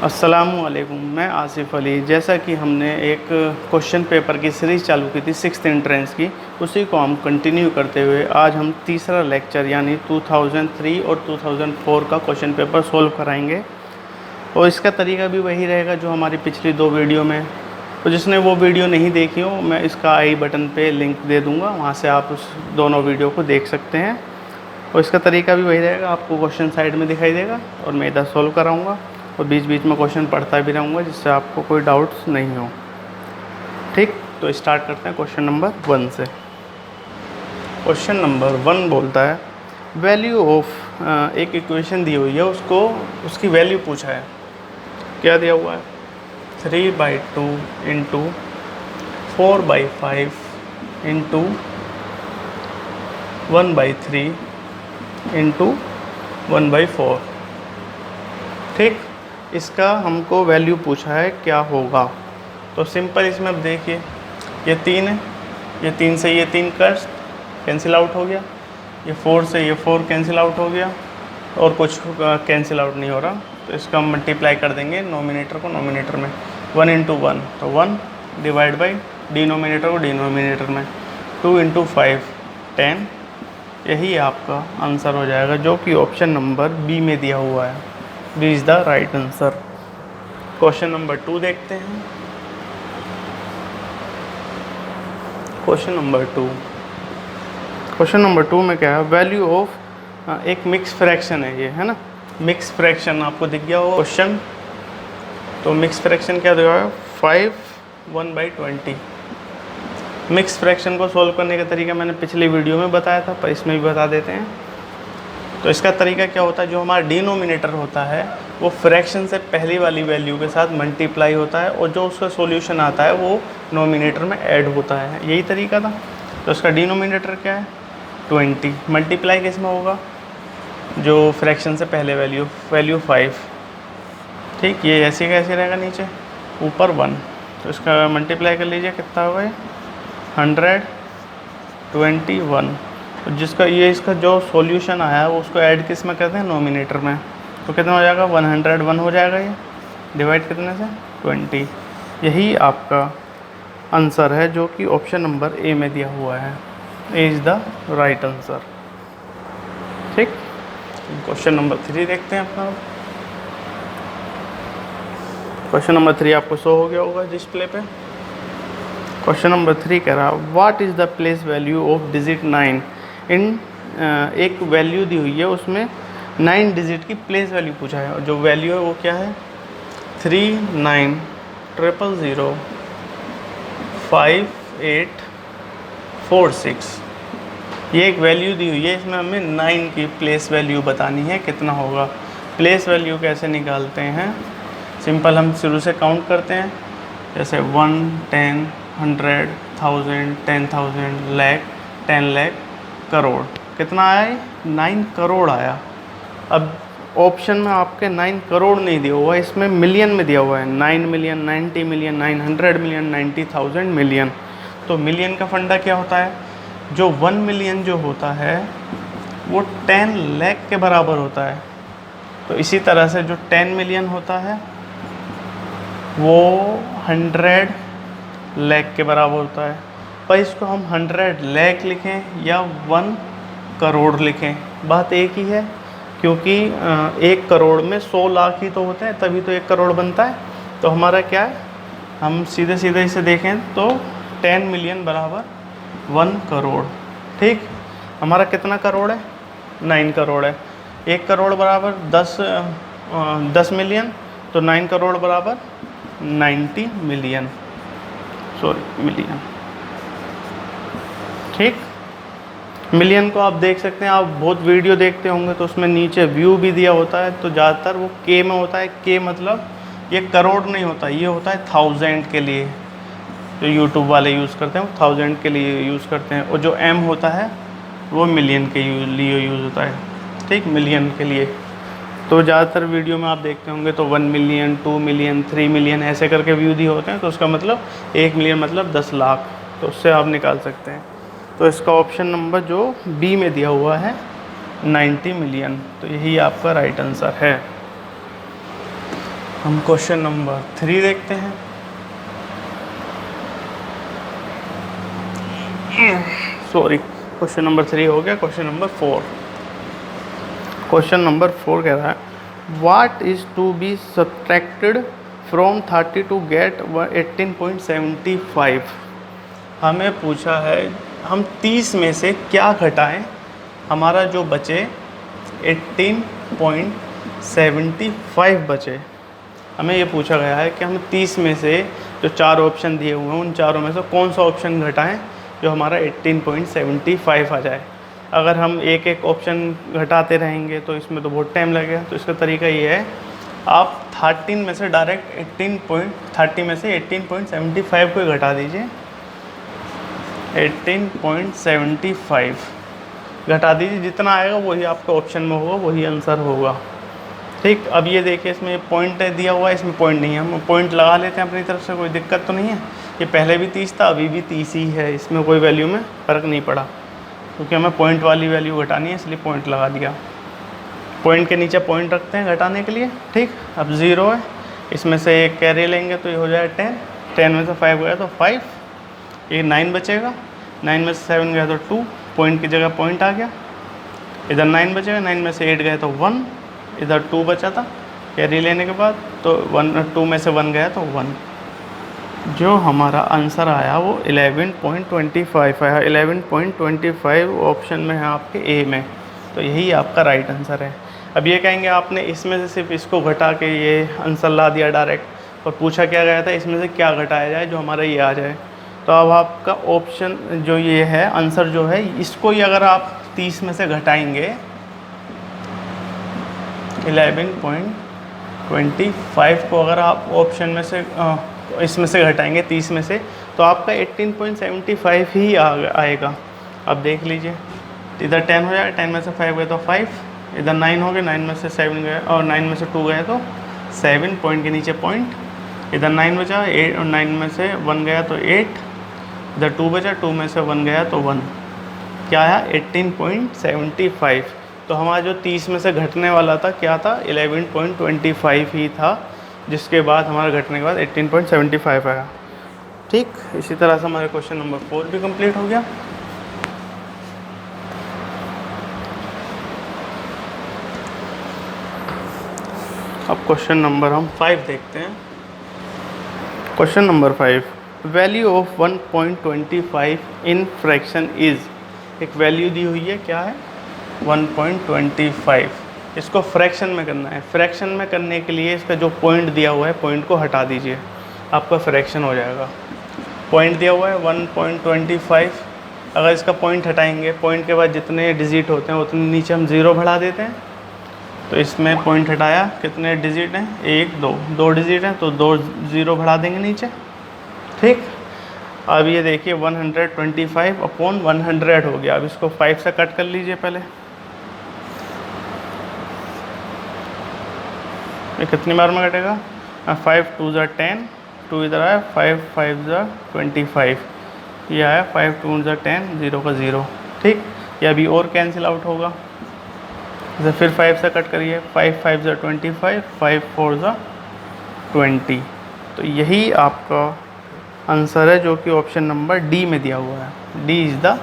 अस्सलामुअलैकुम, मैं आसिफ़ अली। जैसा कि हमने एक क्वेश्चन पेपर की सीरीज़ चालू की थी 6th एंट्रेंस की, उसी को हम कंटिन्यू करते हुए आज हम तीसरा लेक्चर यानी 2003 और 2004 का क्वेश्चन पेपर सोल्व कराएंगे। और इसका तरीका भी वही रहेगा जो हमारी पिछली दो वीडियो में। तो जिसने वो वीडियो नहीं देखी हो, मैं इसका आई बटन पे लिंक दे दूँगा, वहाँ से आप उस दोनों वीडियो को देख सकते हैं। और इसका तरीका भी वही रहेगा, आपको क्वेश्चन साइड में दिखाई देगा और मैं इधर सोल्व कराऊँगा और बीच बीच में क्वेश्चन पढ़ता भी रहूँगा, जिससे आपको कोई डाउट्स नहीं हो। ठीक, तो स्टार्ट करते हैं क्वेश्चन नंबर 1 से। क्वेश्चन नंबर 1 बोलता है वैल्यू ऑफ, एक इक्वेशन दी हुई है, उसको उसकी वैल्यू पूछा है। क्या दिया हुआ है? 3/2 इंटू 4/5 इंटू 1/3 इंटू 1/4। ठीक, इसका हमको वैल्यू पूछा है क्या होगा। तो सिंपल इसमें अब देखिए, ये 3 है, ये 3 से ये 3 कैंसिल आउट हो गया, ये 4 से ये 4 कैंसिल आउट हो गया और कुछ कैंसिल आउट नहीं हो रहा। तो इसका हम मल्टीप्लाई कर देंगे नोमिनेटर को नोमिनेटर में, 1 इंटू 1 तो 1 डिवाइड बाई डिनोमिनेटर को डिनोमिनेटर में 2 इंटू 5 10। यही आपका आंसर हो जाएगा, जो कि ऑप्शन नंबर बी में दिया हुआ है। B is the right answer. Question number 2 देखते हैं। क्वेश्चन नंबर 2 में क्या है? वैल्यू ऑफ, एक मिक्स फ्रैक्शन है ये, है ना। मिक्स फ्रैक्शन आपको दिख गया हो क्वेश्चन। तो मिक्स फ्रैक्शन क्या दिया है? 5 1/20। मिक्स फ्रैक्शन को सॉल्व करने का तरीका मैंने पिछली वीडियो में बताया था, पर इसमें भी बता देते हैं। तो इसका तरीका क्या होता है, जो हमारा डिनोमिनेटर होता है वो फ्रैक्शन से पहली वाली वैल्यू के साथ मल्टीप्लाई होता है और जो उसका सॉल्यूशन आता है वो नोमिनेटर में ऐड होता है। यही तरीका था। तो इसका डिनोमिनेटर क्या है? 20। मल्टीप्लाई किस में होगा? जो फ्रैक्शन से पहले वैल्यू 5। ठीक, ये ऐसे कैसे रहेगा, नीचे ऊपर 1। तो इसका मल्टीप्लाई कर लीजिए, कितना होगा ये? 121। तो जिसका ये इसका जो सॉल्यूशन आया है वो उसको ऐड किस में करते हैं? नोमिनेटर में। तो कितना हो जाएगा? 101 हो जाएगा ये, डिवाइड कितने से? 20। यही आपका आंसर है, जो कि ऑप्शन नंबर ए में दिया हुआ है। A is the right answer. ठीक, क्वेश्चन नंबर 3 देखते हैं अपना। क्वेश्चन नंबर 3 आपको शो हो गया होगा डिस्प्ले पे। क्वेश्चन नंबर 3 कह रहा है what is the place value of digit 9 इन, एक वैल्यू दी हुई है, उसमें 9 डिजिट की प्लेस वैल्यू पूछा है और जो वैल्यू है वो क्या है? 3900054846। ये एक वैल्यू दी हुई है, इसमें हमें 9 की प्लेस वैल्यू बतानी है, कितना होगा। प्लेस वैल्यू कैसे निकालते हैं? सिंपल, हम शुरू से काउंट करते हैं, जैसे 1 10 100 1000 10,000 लाख 10 लाख करोड़। कितना आया है? 9 करोड़ आया। अब ऑप्शन में आपके 9 करोड़ नहीं दिया हुआ है, इसमें मिलियन में दिया हुआ है। 9 मिलियन 90 मिलियन 900 मिलियन 90,000 मिलियन। तो मिलियन का फंडा क्या होता है? जो 1 मिलियन जो होता है वो 10 लाख के बराबर होता है। तो इसी तरह से जो 10 मिलियन होता है वो 100 लाख के बराबर होता है। पर इसको हम 100 लाख लिखें या 1 करोड़ लिखें, बात एक ही है, क्योंकि 1 करोड़ में 100 लाख ही तो होते हैं, तभी तो 1 करोड़ बनता है। तो हमारा क्या है, हम सीधे सीधे इसे देखें तो 10 मिलियन बराबर 1 करोड़। ठीक, हमारा कितना करोड़ है? 9 करोड़ है। 1 करोड़ बराबर 10 मिलियन, तो 9 करोड़ बराबर 90 मिलियन, मिलियन। ठीक, मिलियन को आप देख सकते हैं, आप बहुत वीडियो देखते होंगे तो उसमें नीचे व्यू भी दिया होता है, तो ज़्यादातर वो के में होता है। के मतलब ये करोड़ नहीं होता, ये होता है 1000 के लिए, जो यूट्यूब वाले यूज़ करते हैं वो 1000 के लिए यूज़ करते हैं। और जो एम होता है वो मिलियन के लिए यूज़ होता है। ठीक, मिलियन के लिए। तो ज़्यादातर वीडियो में आप देखते होंगे तो 1 मिलियन 2 मिलियन 3 मिलियन ऐसे करके व्यू दिए होते हैं, तो उसका मतलब 1 मिलियन मतलब 10 लाख। तो उससे आप निकाल सकते हैं। तो इसका ऑप्शन नंबर जो बी में दिया हुआ है 90 मिलियन, तो यही आपका राइट आंसर है। हम क्वेश्चन नंबर 3 देखते हैं। सॉरी, क्वेश्चन नंबर 3 हो गया। क्वेश्चन नंबर 4, क्वेश्चन नंबर 4 कह रहा है what is to be subtracted from 30 to get 18.75। हमें पूछा है हम 30 में से क्या घटाएं हमारा जो बचे 18.75 बचे। हमें ये पूछा गया है कि हम 30 में से जो 4 ऑप्शन दिए हुए हैं उन चारों में से कौन सा ऑप्शन घटाएं जो हमारा 18.75 आ जाए। अगर हम एक एक ऑप्शन घटाते रहेंगे तो इसमें तो बहुत टाइम लगेगा। तो इसका तरीका ये है, आप 13 में से डायरेक्ट 30 में से 18.75 को ही घटा दीजिए। 18.75 घटा दीजिए, जितना आएगा वही आपका ऑप्शन में होगा, वही आंसर होगा। ठीक, अब ये देखिए इसमें पॉइंट दिया हुआ है, इसमें पॉइंट नहीं है, हम पॉइंट लगा लेते हैं अपनी तरफ से, कोई दिक्कत तो नहीं है। ये पहले भी 30 था, अभी भी 30 ही है, इसमें कोई वैल्यू में फ़र्क नहीं पड़ा, क्योंकि हमें पॉइंट वाली वैल्यू घटानी है इसलिए पॉइंट लगा दिया। पॉइंट के नीचे पॉइंट रखते हैं घटाने के लिए। ठीक, अब 0 है, इसमें से एक कैरी लेंगे तो ये हो जाएगा 10। 10 में से 5 गया तो 5, ये 9 बचेगा। 9 में से 7 गया तो 2, पॉइंट की जगह पॉइंट आ गया। इधर 9 बचेगा, 9 में से 8 गए तो 1, इधर 2 बचा था कैरी लेने के बाद, तो 2 में से 1 गया तो 1। जो हमारा आंसर आया वो 11.25 आया। 11.25 ऑप्शन में है आपके ए में, तो यही आपका राइट आंसर है। अब ये कहेंगे आपने इसमें से सिर्फ इसको घटा के ये आंसर ला दिया डायरेक्ट, और पूछा क्या गया था इसमें से क्या घटाया जाए जो हमारा ये आ जाए। तो अब आपका ऑप्शन जो ये है आंसर जो है, इसको ही अगर आप 30 में से घटाएंगे 11.25 को अगर आप ऑप्शन में से इसमें से घटाएंगे 30 में से, तो आपका 18.75 ही आएगा। अब देख लीजिए, इधर 10 हो जाए, 10 में से 5 गए तो 5, इधर 9 हो गए, 9 में से 7 गए और 9 में से 2 गए तो 7, पॉइंट के नीचे पॉइंट, इधर 9 बचा 8 और 9 में से 1 गया तो 8, इधर 2 बचा, 2 में से 1 गया तो 1, क्या है 18.75। तो हमारा जो 30 में से घटने वाला था क्या था, 11.25 ही था, जिसके बाद हमारा घटने के बाद 18.75 आया। ठीक, इसी तरह से हमारे क्वेश्चन नंबर 4 भी कंप्लीट हो गया। अब क्वेश्चन नंबर हम 5 देखते हैं। Question number 5, value of 1.25 in fraction is. एक वैल्यू दी हुई है, क्या है 1.25, इसको फ्रैक्शन में करना है। फ्रैक्शन में करने के लिए इसका जो पॉइंट दिया हुआ है, पॉइंट को हटा दीजिए, आपका फ्रैक्शन हो जाएगा। पॉइंट दिया हुआ है 1.25, अगर इसका पॉइंट हटाएंगे, पॉइंट के बाद जितने डिजिट होते हैं उतने नीचे हम 0 बढ़ा देते हैं। तो इसमें पॉइंट हटाया, कितने डिजिट हैं 1 2, 2 डिजिट हैं तो 2 0 बढ़ा देंगे नीचे। ठीक, अब ये देखिए 125 अपॉन 100 हो गया। अब इसको 5 से कट कर लीजिए पहले, ये कितनी बार में कटेगा, 5 2 ज़ा 10, 2 इधर आया, 5 5 ज़ा 25, ये आया 5 2 ज़ा 10, 0 का 0। ठीक, ये अभी और कैंसिल आउट होगा, जैसे फिर 5 से कट करिए, 5 5 ज़ा 25, 5 4 ज़ा 20। तो यही आपका आंसर है, जो कि ऑप्शन नंबर डी में दिया हुआ है। D is the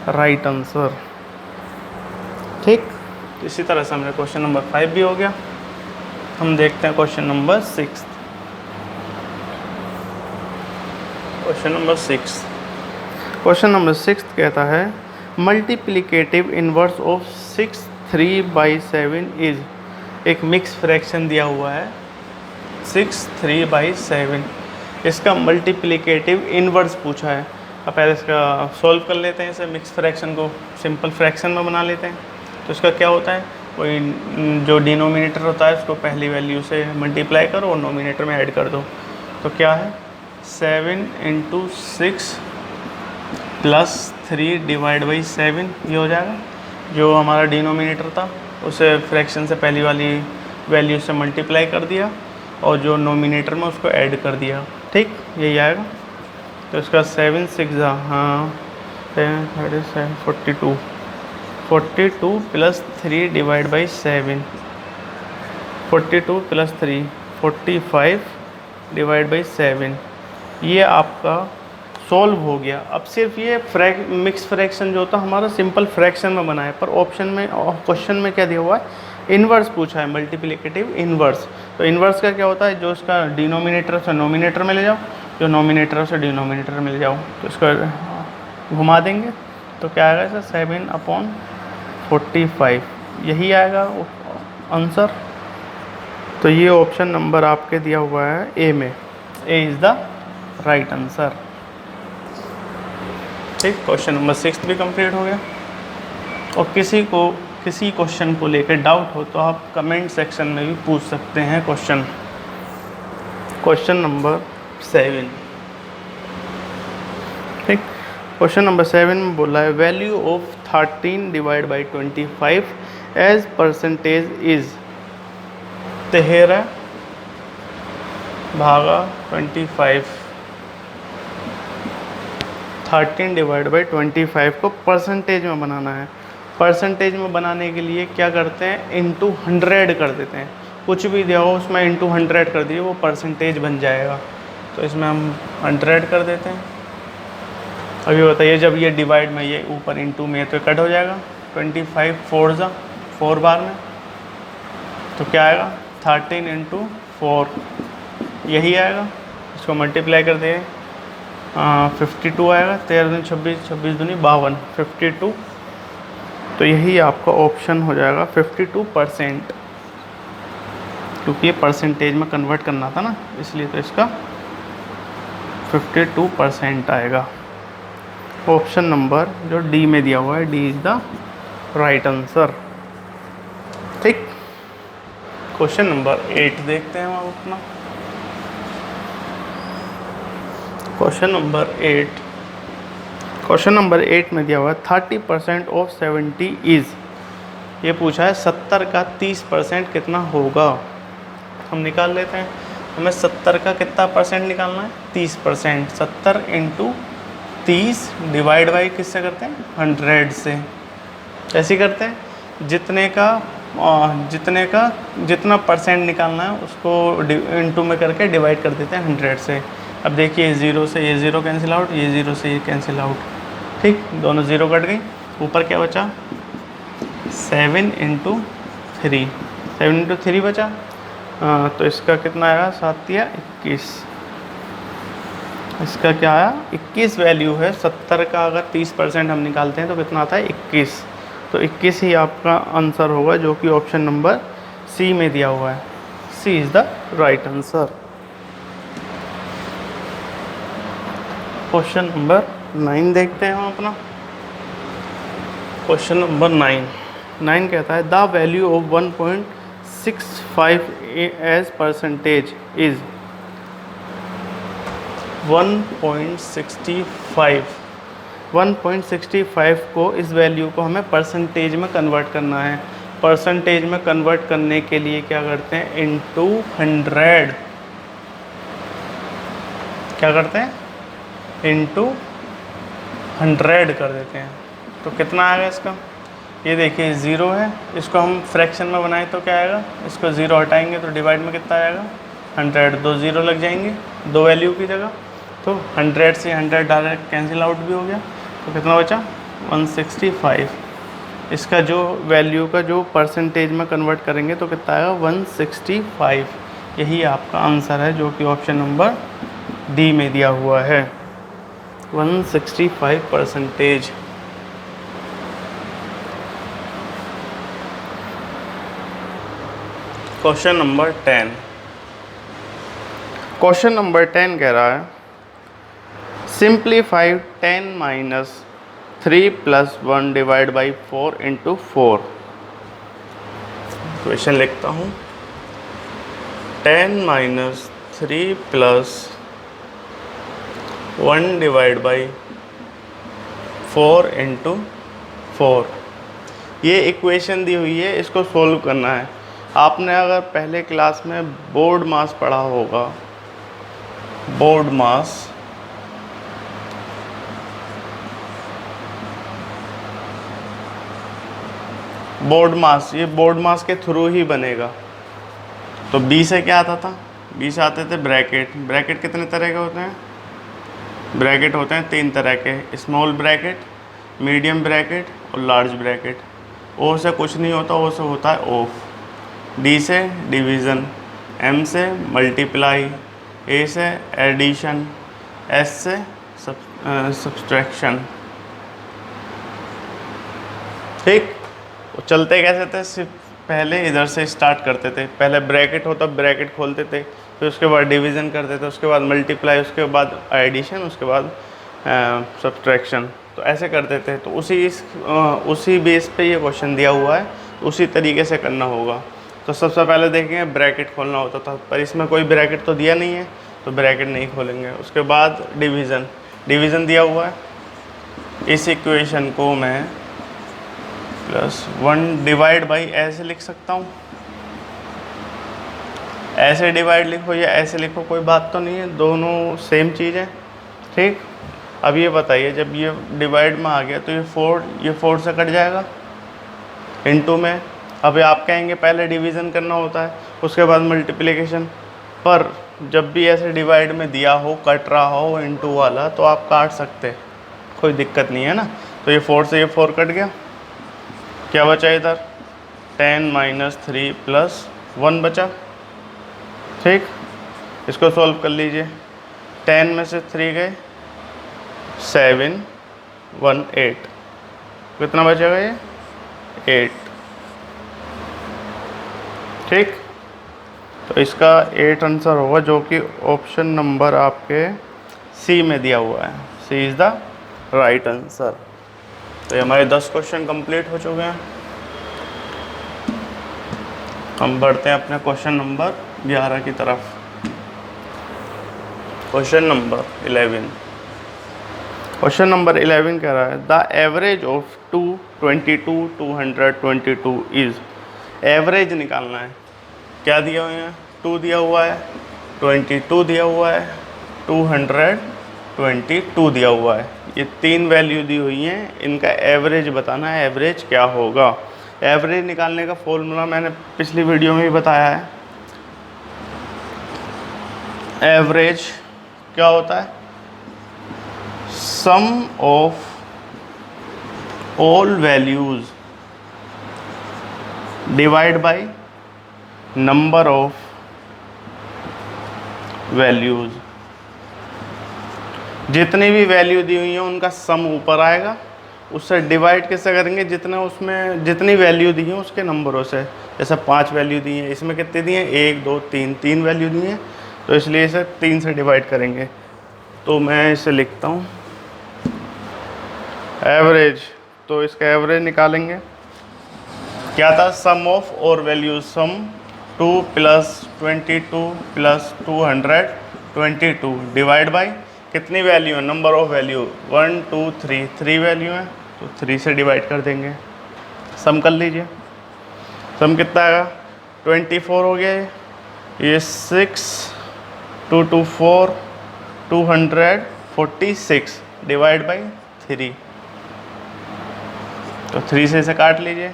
right answer. ठीक, इसी तरह से हमारा क्वेश्चन नंबर 5 भी हो गया। हम देखते हैं question number 6। Question number 6, question number 6 कहता है मल्टीप्लिकेटिव इनवर्स ऑफ 6 3/7 इज। एक मिक्स फ्रैक्शन दिया हुआ है 6 3/7, इसका मल्टीप्लिकेटिव इनवर्स पूछा है। अब पहले इसका सॉल्व कर लेते हैं, इसे मिक्स फ्रैक्शन को सिंपल फ्रैक्शन में बना लेते हैं। तो इसका क्या होता है, कोई जो डिनोमिनेटर होता है उसको पहली वैल्यू से मल्टीप्लाई करो और नोमिनेटर में ऐड कर दो। तो क्या है 7 × 6 + 3/7, ये हो जाएगा। जो हमारा डिनोमिनेटर था उसे फ्रैक्शन से पहली वाली वैल्यू से मल्टीप्लाई कर दिया और जो नोमिनेटर में उसको ऐड कर दिया। ठीक, यही आएगा। तो इसका 7 6 42 42 + 3/7, 42 + 3 45 डिवाइड बाई 7, ये आपका सॉल्व हो गया। अब सिर्फ ये मिक्स फ्रैक्शन जो होता हमारा सिंपल फ्रैक्शन में बना है, पर ऑप्शन में क्वेश्चन में क्या दिया हुआ है, इन्वर्स पूछा है, मल्टीप्लिकेटिव इन्वर्स। तो इन्वर्स का क्या होता है, जो इसका डिनोमिनेटर से नोमिनेटर में ले जाओ, जो नोमिनेटर से डिनोमिनेटर में ले जाओ, तो इसका घुमा देंगे तो क्या आएगा इसका 7/45, यही आएगा आंसर। तो ये ऑप्शन नंबर आपके दिया हुआ है ए में, ए इज़ द राइट आंसर। ठीक, क्वेश्चन नंबर 6 भी कंप्लीट हो गया। और किसी क्वेश्चन को लेकर डाउट हो तो आप कमेंट सेक्शन में भी पूछ सकते हैं क्वेश्चन नंबर 7। ठीक, क्वेश्चन नंबर 7 में बोला है value of 13 divide by 25 as percentage is 13 भागा 25। 13 डिवाइड बाई 25 को परसेंटेज में बनाना है। परसेंटेज में बनाने के लिए क्या करते हैं, इंटू 100 कर देते हैं। कुछ भी दिया हो उसमें इंटू 100 कर दीजिए, वो परसेंटेज बन जाएगा। तो इसमें हम 100 कर देते हैं। अभी बताइए, जब ये डिवाइड में ये ऊपर इंटू में तो कट हो जाएगा। 25 4 बार में, तो क्या आएगा 13 × 4, यही आएगा। इसको मल्टीप्लाई कर दें 52 आएगा। 13 दूनी 26, 26 दूनी 52, 52। तो यही आपका ऑप्शन हो जाएगा 52%, क्योंकि ये परसेंटेज में कन्वर्ट करना था ना, इसलिए तो इसका 52% आएगा। ऑप्शन नंबर जो डी में दिया हुआ है, D is the right answer. ठीक, क्वेश्चन नंबर 8 देखते हैं हम अपना। क्वेश्चन नंबर 8 में दिया हुआ है 30% ऑफ 70 इज़, ये पूछा है 70 का 30% कितना होगा। हम निकाल लेते हैं। हमें 70 का कितना परसेंट निकालना है, 30%। 70 × 30 डिवाइड बाई किससे करते हैं, 100 से। ऐसे करते हैं, जितना परसेंट निकालना है उसको इंटू में करके डिवाइड कर देते हैं 100 से। अब देखिए 0 से ये 0 कैंसिल आउट, ये 0 से ये कैंसिल आउट। ठीक, दोनों 0 कट गई। ऊपर क्या बचा, 7 × 3, 7 × 3 बचा। तो इसका कितना आएगा, 7 या 21। इसका क्या आया, 21 वैल्यू है। 70 का अगर 30% हम निकालते हैं तो कितना आता है, 21। तो 21 ही आपका आंसर होगा, जो कि ऑप्शन नंबर सी में दिया हुआ है। C is the right answer. Question number 9 देखते हैं हम अपना। क्वेश्चन नंबर 9 कहता है the value of 1.65 as percentage is 1.65 को, इस वैल्यू को हमें परसेंटेज में कन्वर्ट करना है। परसेंटेज में कन्वर्ट करने के लिए क्या करते हैं, इंटू 100। क्या करते हैं, इंटू 100 कर देते हैं। तो कितना आएगा इसका, ये देखिए 0 है। इसको हम फ्रैक्शन में बनाएं तो क्या आएगा, इसको 0 हटाएंगे तो डिवाइड में कितना आएगा, 100। 2 0 लग जाएंगे 2 वैल्यू की जगह। तो 100 से 100 डायरेक्ट कैंसिल आउट भी हो गया। तो कितना बचा, 165। इसका जो वैल्यू का जो परसेंटेज में कन्वर्ट करेंगे तो कितना आएगा, 165। यही आपका आंसर है, जो कि ऑप्शन नंबर डी में दिया हुआ है, 165%। Question number 10। क्वेश्चन नंबर 10 कह रहा है सिंप्लीफाई 10 - 3 + 1 डिवाइड बाई 4 × 4। क्वेश्चन लिखता हूँ, 10 - 3 + 1 डिवाइड बाई 4 × 4। ये इक्वेशन दी हुई है, इसको सोल्व करना है। आपने अगर पहले क्लास में बोर्ड मास पढ़ा होगा, बोर्ड मास, ये बोर्ड मास के थ्रू ही बनेगा। तो बी से क्या आता था, बीच आते थे ब्रैकेट। ब्रैकेट कितने तरह के होते हैं? ब्रैकेट होते हैं 3 तरह के, स्मॉल ब्रैकेट, मीडियम ब्रैकेट और लार्ज ब्रैकेट। ओ से कुछ नहीं होता, ओ से होता है ऑफ। डी से डिवीज़न, एम से मल्टीप्लाई, ए से एडिशन, एस से सब्सट्रैक्शन। ठीक। वो चलते कैसे थे? सिर्फ पहले इधर से स्टार्ट करते थे। पहले ब्रैकेट होता, ब्रैकेट खोलते थे, फिर उसके बाद डिवीज़न करते थे, उसके बाद मल्टीप्लाई, उसके बाद एडिशन, उसके बाद सब्सट्रैक्शन। तो ऐसे करते थे। तो उसी बेस पे ये क्वेश्चन दिया हुआ है, उसी तरीके से करना होगा। तो सबसे पहले देखेंगे ब्रैकेट खोलना होता था, पर इसमें कोई ब्रैकेट तो दिया नहीं है, तो ब्रैकेट नहीं खोलेंगे। उसके बाद डिवीज़न, डिवीज़न दिया हुआ है। इस इक्वेशन को मैं +1 डिवाइड बाई ऐसे लिख सकता हूँ। ऐसे डिवाइड लिखो या ऐसे लिखो, कोई बात तो नहीं है, दोनों सेम चीज़ है। ठीक। अब ये बताइए, जब ये डिवाइड में आ गया तो ये 4 से कट जाएगा इनटू में। अब आप कहेंगे पहले डिवीज़न करना होता है, उसके बाद मल्टीप्लिकेशन, पर जब भी ऐसे डिवाइड में दिया हो, कट रहा हो इनटू वाला, तो आप काट सकते, कोई दिक्कत नहीं है ना। तो ये 4 से ये 4 कट गया, क्या बचा इधर? 10 - 3 + 1 बचा। ठीक। इसको सॉल्व कर लीजिए। 10 में से 3 गए, 7 1 8, कितना बचेगा ये? 8। ठीक। तो इसका 8 आंसर होगा, जो कि ऑप्शन नंबर आपके सी में दिया हुआ है। C is the right answer. तो ये हमारे 10 क्वेश्चन कंप्लीट हो चुके हैं। हम बढ़ते हैं अपने क्वेश्चन नंबर 11 की तरफ। Question number 11। क्वेश्चन नंबर 11 कह रहा है the average of 222 222 is. Average निकालना है। क्या दिया हुआ है? 2 दिया हुआ है, 22 दिया हुआ है, 222 दिया हुआ है। ये 3 वैल्यू दी हुई हैं, इनका एवरेज बताना है। एवरेज क्या होगा? एवरेज निकालने का फॉर्मूला मैंने पिछली वीडियो में भी बताया है। एवरेज क्या होता है? Sum of all values divide by number of values. जितनी भी वैल्यू दी हुई है उनका सम ऊपर आएगा, उससे डिवाइड कैसे करेंगे? जितने उसमें जितनी वैल्यू दी है उसके नंबरों से। जैसे 5 वैल्यू दी है, इसमें कितनी दी है? 1 2 3, 3 वैल्यू दी है, तो इसलिए इसे 3 से डिवाइड करेंगे। तो मैं इसे लिखता हूँ एवरेज। तो इसका एवरेज निकालेंगे। क्या था? सम ऑफ और वैल्यूज। सम 2 + 22 + 222 डिवाइड बाय कितनी वैल्यू है? नंबर ऑफ वैल्यू 1 2 3, 3 वैल्यू है, तो 3 से डिवाइड कर देंगे। सम कर लीजिए। सम कितना आएगा? 24 हो गया ये 6 2 2 4 246 डिवाइड बाई 3। तो 3 से इसे काट लीजिए।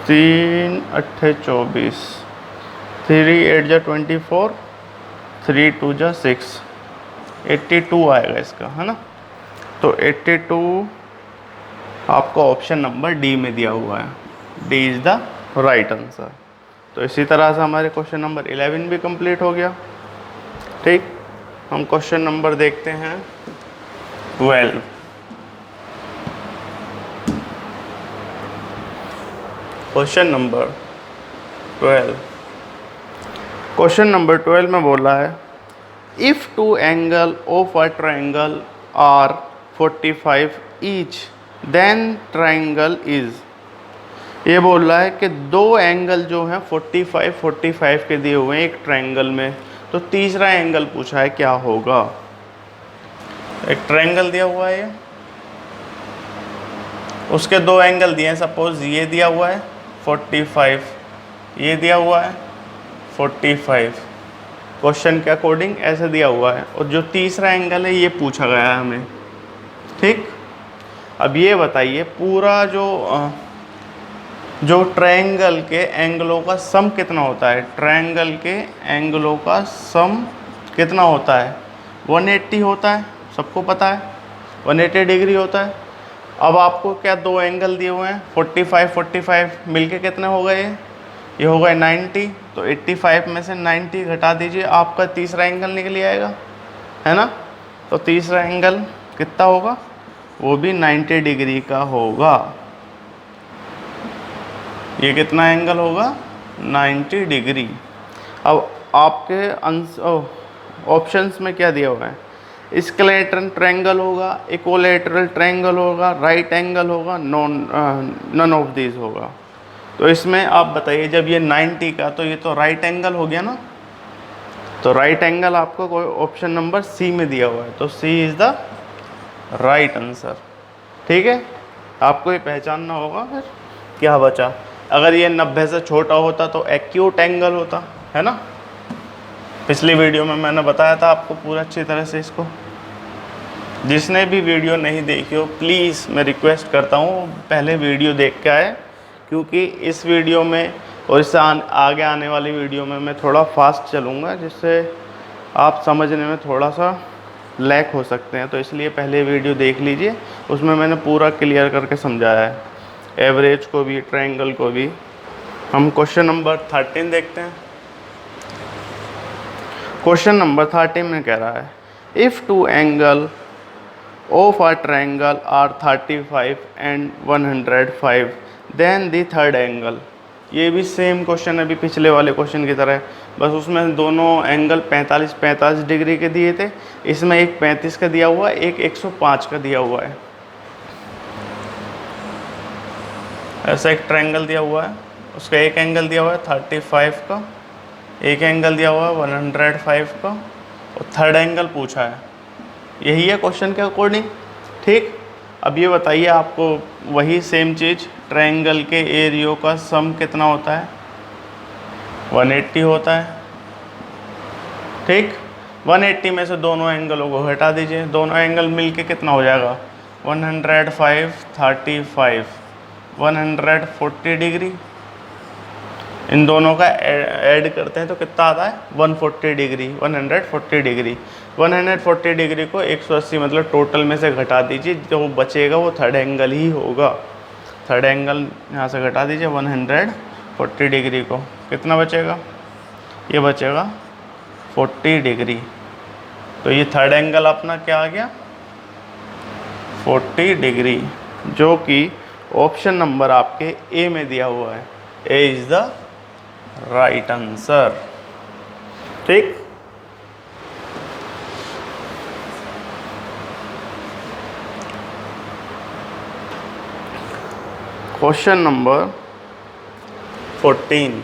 3 8 24, 3 8 जा 24, 3 2 जा 6, 82 आएगा इसका, है ना। तो 82 आपका ऑप्शन नंबर डी में दिया हुआ है। D is the right answer. तो इसी तरह से हमारे क्वेश्चन नंबर 11 भी कंप्लीट हो गया। ठीक। हम क्वेश्चन नंबर देखते हैं 12। Question number 12। क्वेश्चन नंबर 12 में बोला है if 2 angle of a triangle are 45 each then triangle is. ये बोल रहा है कि 2 एंगल जो हैं 45 के दिए हुए हैं एक ट्रायंगल में, तो तीसरा एंगल पूछा है क्या होगा। एक ट्रायंगल दिया हुआ है, उसके 2 एंगल दिए हैं। सपोज ये दिया हुआ है 45, ये दिया हुआ है 45, क्वेश्चन के अकॉर्डिंग ऐसे दिया हुआ है, और जो तीसरा एंगल है ये पूछा गया है हमें। ठीक। अब ये बताइए पूरा जो जो ट्रायंगल के एंगलों का सम कितना होता है, ट्रायंगल के एंगलों का सम कितना होता है, 180 होता है, सबको पता है 180 डिग्री होता है। अब आपको क्या दो एंगल दिए हुए हैं 45 45 मिलके कितने हो गए, ये हो गए 90, तो 85 में से 90 घटा दीजिए, आपका तीसरा एंगल निकल आएगा, है ना। तो तीसरा एंगल कितना होगा, वो भी 90 डिग्री का होगा। ये कितना एंगल होगा, 90 डिग्री। अब आपके ऑप्शंस में क्या दिया हुआ है, स्केलेटन ट्रायंगल होगा, इक्विलैटरल ट्रायंगल होगा, राइट एंगल होगा, नन ऑफ दीज होगा। तो इसमें आप बताइए, जब ये 90 का, तो ये तो राइट एंगल हो गया ना, तो राइट एंगल आपको कोई ऑप्शन नंबर सी में दिया हुआ है, तो सी इज़ द राइट आंसर। ठीक है, आपको ये पहचानना होगा। फिर क्या बचा, अगर ये 90 से छोटा होता तो एक्यूट एंगल होता, है ना। पिछली वीडियो में मैंने बताया था आपको पूरा अच्छी तरह से इसको। जिसने भी वीडियो नहीं देखी हो, प्लीज़ मैं रिक्वेस्ट करता हूँ पहले वीडियो देख के आए, क्योंकि इस वीडियो में और इससे आगे आने वाली वीडियो में मैं थोड़ा फास्ट चलूँगा, जिससे आप समझने में थोड़ा सा लैक हो सकते हैं। तो इसलिए पहले वीडियो देख लीजिए, उसमें मैंने पूरा क्लियर करके समझाया है, एवरेज को भी, ट्रायंगल को भी। हम क्वेश्चन नंबर 13 देखते हैं। क्वेश्चन नंबर 13 में कह रहा है, if two angle of a triangle are 35 and 105 then the third angle. ये भी सेम क्वेश्चन है, अभी पिछले वाले क्वेश्चन की तरह है, बस उसमें दोनों एंगल 45 डिग्री के दिए थे, इसमें एक 35 का दिया हुआ है, एक 105 का दिया हुआ है। ऐसा एक ट्रायंगल दिया हुआ है, उसका एक एंगल दिया हुआ है 35 का, एक एंगल दिया हुआ है 105 का, और थर्ड एंगल पूछा है। यही है क्वेश्चन के अकॉर्डिंग। ठीक, अब ये बताइए आपको वही सेम चीज़, ट्रायंगल के एरियो का सम कितना होता है, 180 होता है। ठीक, 180 में से दोनों एंगलों को हटा दीजिए, दोनों एंगल मिलके कितना हो जाएगा, 105 35 140 डिग्री। इन दोनों का ऐड करते हैं तो कितना आता है, 140 डिग्री, 140 डिग्री। 140 डिग्री को 180 मतलब टोटल में से घटा दीजिए, जो बचेगा वो थर्ड एंगल ही होगा। थर्ड एंगल यहाँ से घटा दीजिए 140 डिग्री को, कितना बचेगा, ये बचेगा 40 डिग्री। तो ये थर्ड एंगल अपना क्या आ गया, 40 डिग्री, जो कि ऑप्शन नंबर आपके ए में दिया हुआ है। A is the right answer. ठीक, क्वेश्चन नंबर 14।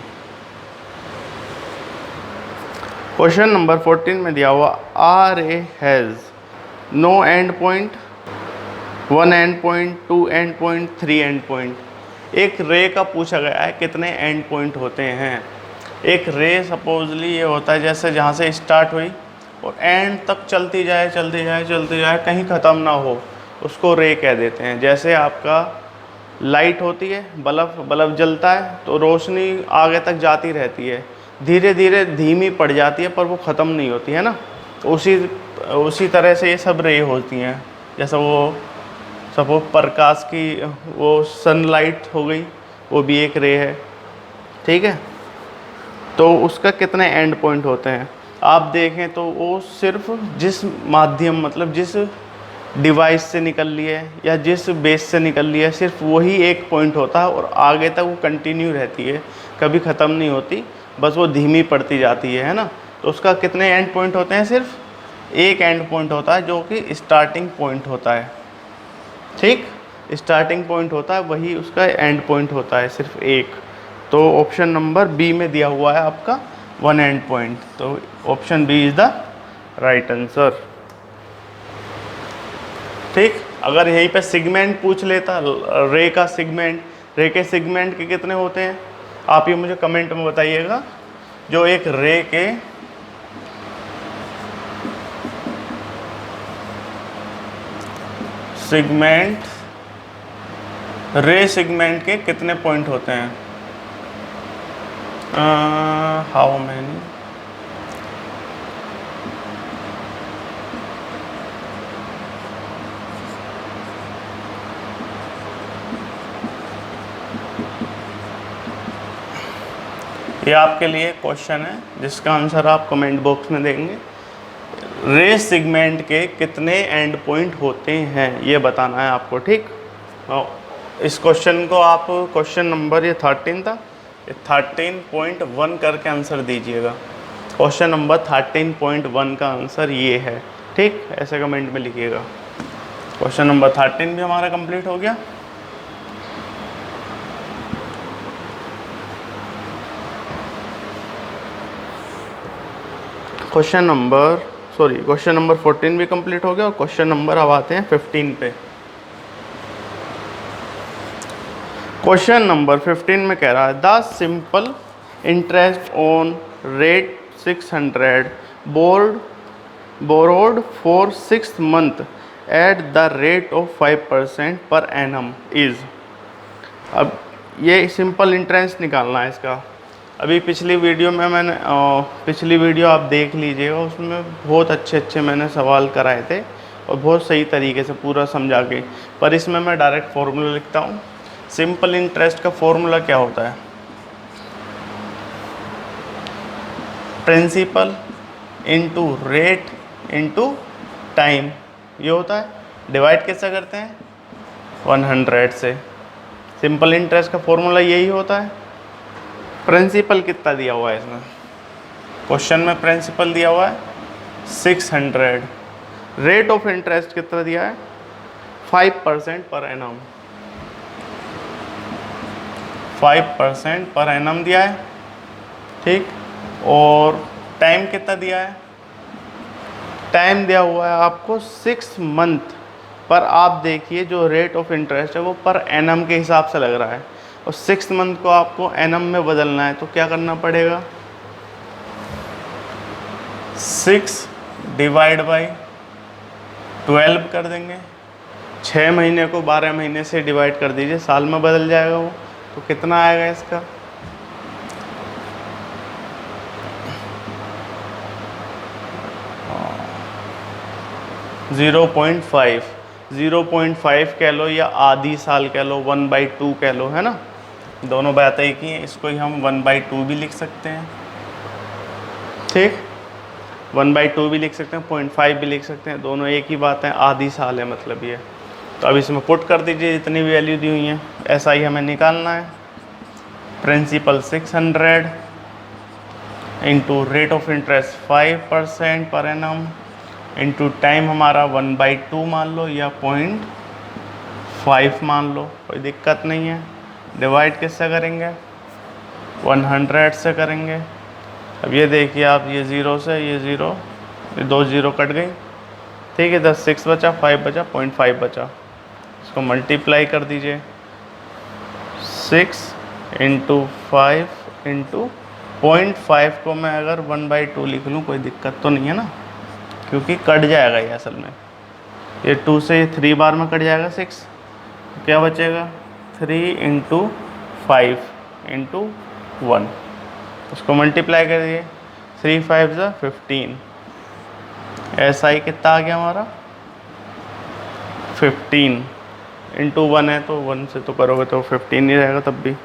क्वेश्चन नंबर 14 में दिया हुआ, R A has no end point, 1 end point, 2 end point, 3 end point. एक रे का पूछा गया है कितने एंड पॉइंट होते हैं। एक रे सपोजली ये होता है जैसे जहाँ से स्टार्ट हुई और एंड तक चलती जाए चलती जाए चलती जाए, कहीं ख़त्म ना हो, उसको रे कह देते हैं। जैसे आपका लाइट होती है, बल्ब जलता है तो रोशनी आगे तक जाती रहती है, धीरे धीरे धीमी पड़ जाती है पर वो ख़त्म नहीं होती है ना। तो उसी तरह से ये सब रे होती हैं। जैसा वो सपोज प्रकाश की वो सनलाइट हो गई, वो भी एक रे है। ठीक है, तो उसका कितने एंड पॉइंट होते हैं आप देखें तो वो सिर्फ जिस माध्यम मतलब जिस डिवाइस से निकल रही है या जिस बेस से निकल रही है, सिर्फ वही एक पॉइंट होता है और आगे तक वो कंटिन्यू रहती है, कभी ख़त्म नहीं होती, बस वो धीमी पड़ती जाती है ना। तो उसका कितने एंड पॉइंट होते हैं, सिर्फ एक एंड पॉइंट होता है जो कि स्टार्टिंग पॉइंट होता है। ठीक, स्टार्टिंग पॉइंट होता है, वही उसका एंड पॉइंट होता है, सिर्फ एक। तो ऑप्शन नंबर बी में दिया हुआ है आपका 1 एंड पॉइंट, तो option B is the right answer. ठीक, अगर यहीं पे सेगमेंट पूछ लेता, रे का सेगमेंट, रे के सेगमेंट के कितने होते हैं आप ये मुझे कमेंट में बताइएगा। जो एक रे के सेगमेंट रे सेगमेंट के कितने पॉइंट होते हैं? How many? ये आपके लिए क्वेश्चन है जिसका आंसर आप कमेंट बॉक्स में देंगे। रे सेगमेंट के कितने एंड पॉइंट होते हैं ये बताना है आपको, ठीक। इस क्वेश्चन को आप क्वेश्चन नंबर ये 13 था, 13.1 करके आंसर दीजिएगा। क्वेश्चन नंबर 13.1 का आंसर ये है, ठीक। ऐसे कमेंट में लिखिएगा। क्वेश्चन नंबर 13 भी हमारा कंप्लीट हो गया। क्वेश्चन नंबर 14 भी कंप्लीट हो गया। और क्वेश्चन नंबर अब आते हैं 15 पे। क्वेश्चन नंबर 15 में कह रहा है the simple interest on rate 600 borrowed for 6 month at the rate of 5% per annum is. अब ये सिंपल इंटरेस्ट निकालना है इसका। अभी पिछली वीडियो आप देख लीजिएगा, उसमें बहुत अच्छे मैंने सवाल कराए थे और बहुत सही तरीके से पूरा समझा के। पर इसमें मैं डायरेक्ट फॉर्मूला लिखता हूँ। सिंपल इंटरेस्ट का फॉर्मूला क्या होता है? Principal into rate into time, ये होता है। डिवाइड कैसे करते हैं? 100 से। सिंपल इंटरेस्ट का फॉर्मूला यही होता है। प्रिंसिपल कितना दिया हुआ है इसमें? क्वेश्चन में प्रिंसिपल दिया हुआ है 600। रेट ऑफ इंटरेस्ट कितना दिया है? 5% पर एनम। 5% पर एनम दिया है, ठीक। और टाइम कितना दिया है? टाइम दिया हुआ है आपको 6 मंथ। पर आप देखिए जो रेट ऑफ इंटरेस्ट है वो पर एनम के हिसाब से लग रहा है, और 6 मंथ को आपको एनम में बदलना है। तो क्या करना पड़ेगा? 6 डिवाइड बाई 12 कर देंगे। 6 महीने को 12 महीने से डिवाइड कर दीजिए, साल में बदल जाएगा वो। तो कितना आएगा इसका? ज़ीरो पॉइंट फाइव कह लो या आधी साल कह लो, 1/2 कह लो, है ना। दोनों बातें एक ही हैं। इसको ही हम 1/2 भी लिख सकते हैं, ठीक। 1/2 भी लिख सकते हैं, 0.5 भी लिख सकते हैं, दोनों एक ही बात है। आधी साल है मतलब ये। तो अब इसमें पुट कर दीजिए जितनी भी वैल्यू दी हुई हैं। ऐसा ही हमें निकालना है। Principal 600 into rate of interest 5% per annum into time हमारा 1/2 मान लो या 0.5 मान लो, कोई दिक्कत नहीं है। डिवाइड किससे करेंगे? 100 से करेंगे। अब ये देखिए आप, ये 0 से ये 0, ये 2 0 कट गई, ठीक है। 10 6 बचा, 5 बचा, 0.5 बचा। इसको मल्टीप्लाई कर दीजिए। 6 इंटू 5 इंटू 0.5 को मैं अगर 1/2 लिख लूँ कोई दिक्कत तो नहीं है ना, क्योंकि कट जाएगा ये असल में। ये 2 से ये 3 बार में कट जाएगा 6, क्या बचेगा? 3 इंटू 5 इंटू 1। उसको मल्टीप्लाई कर दिए। 3 5 ज़ा 15। ऐसा ही कितना आ गया हमारा? 15 इंटू 1 है तो 1 से तो करोगे तो 15 ही रहेगा तब भी।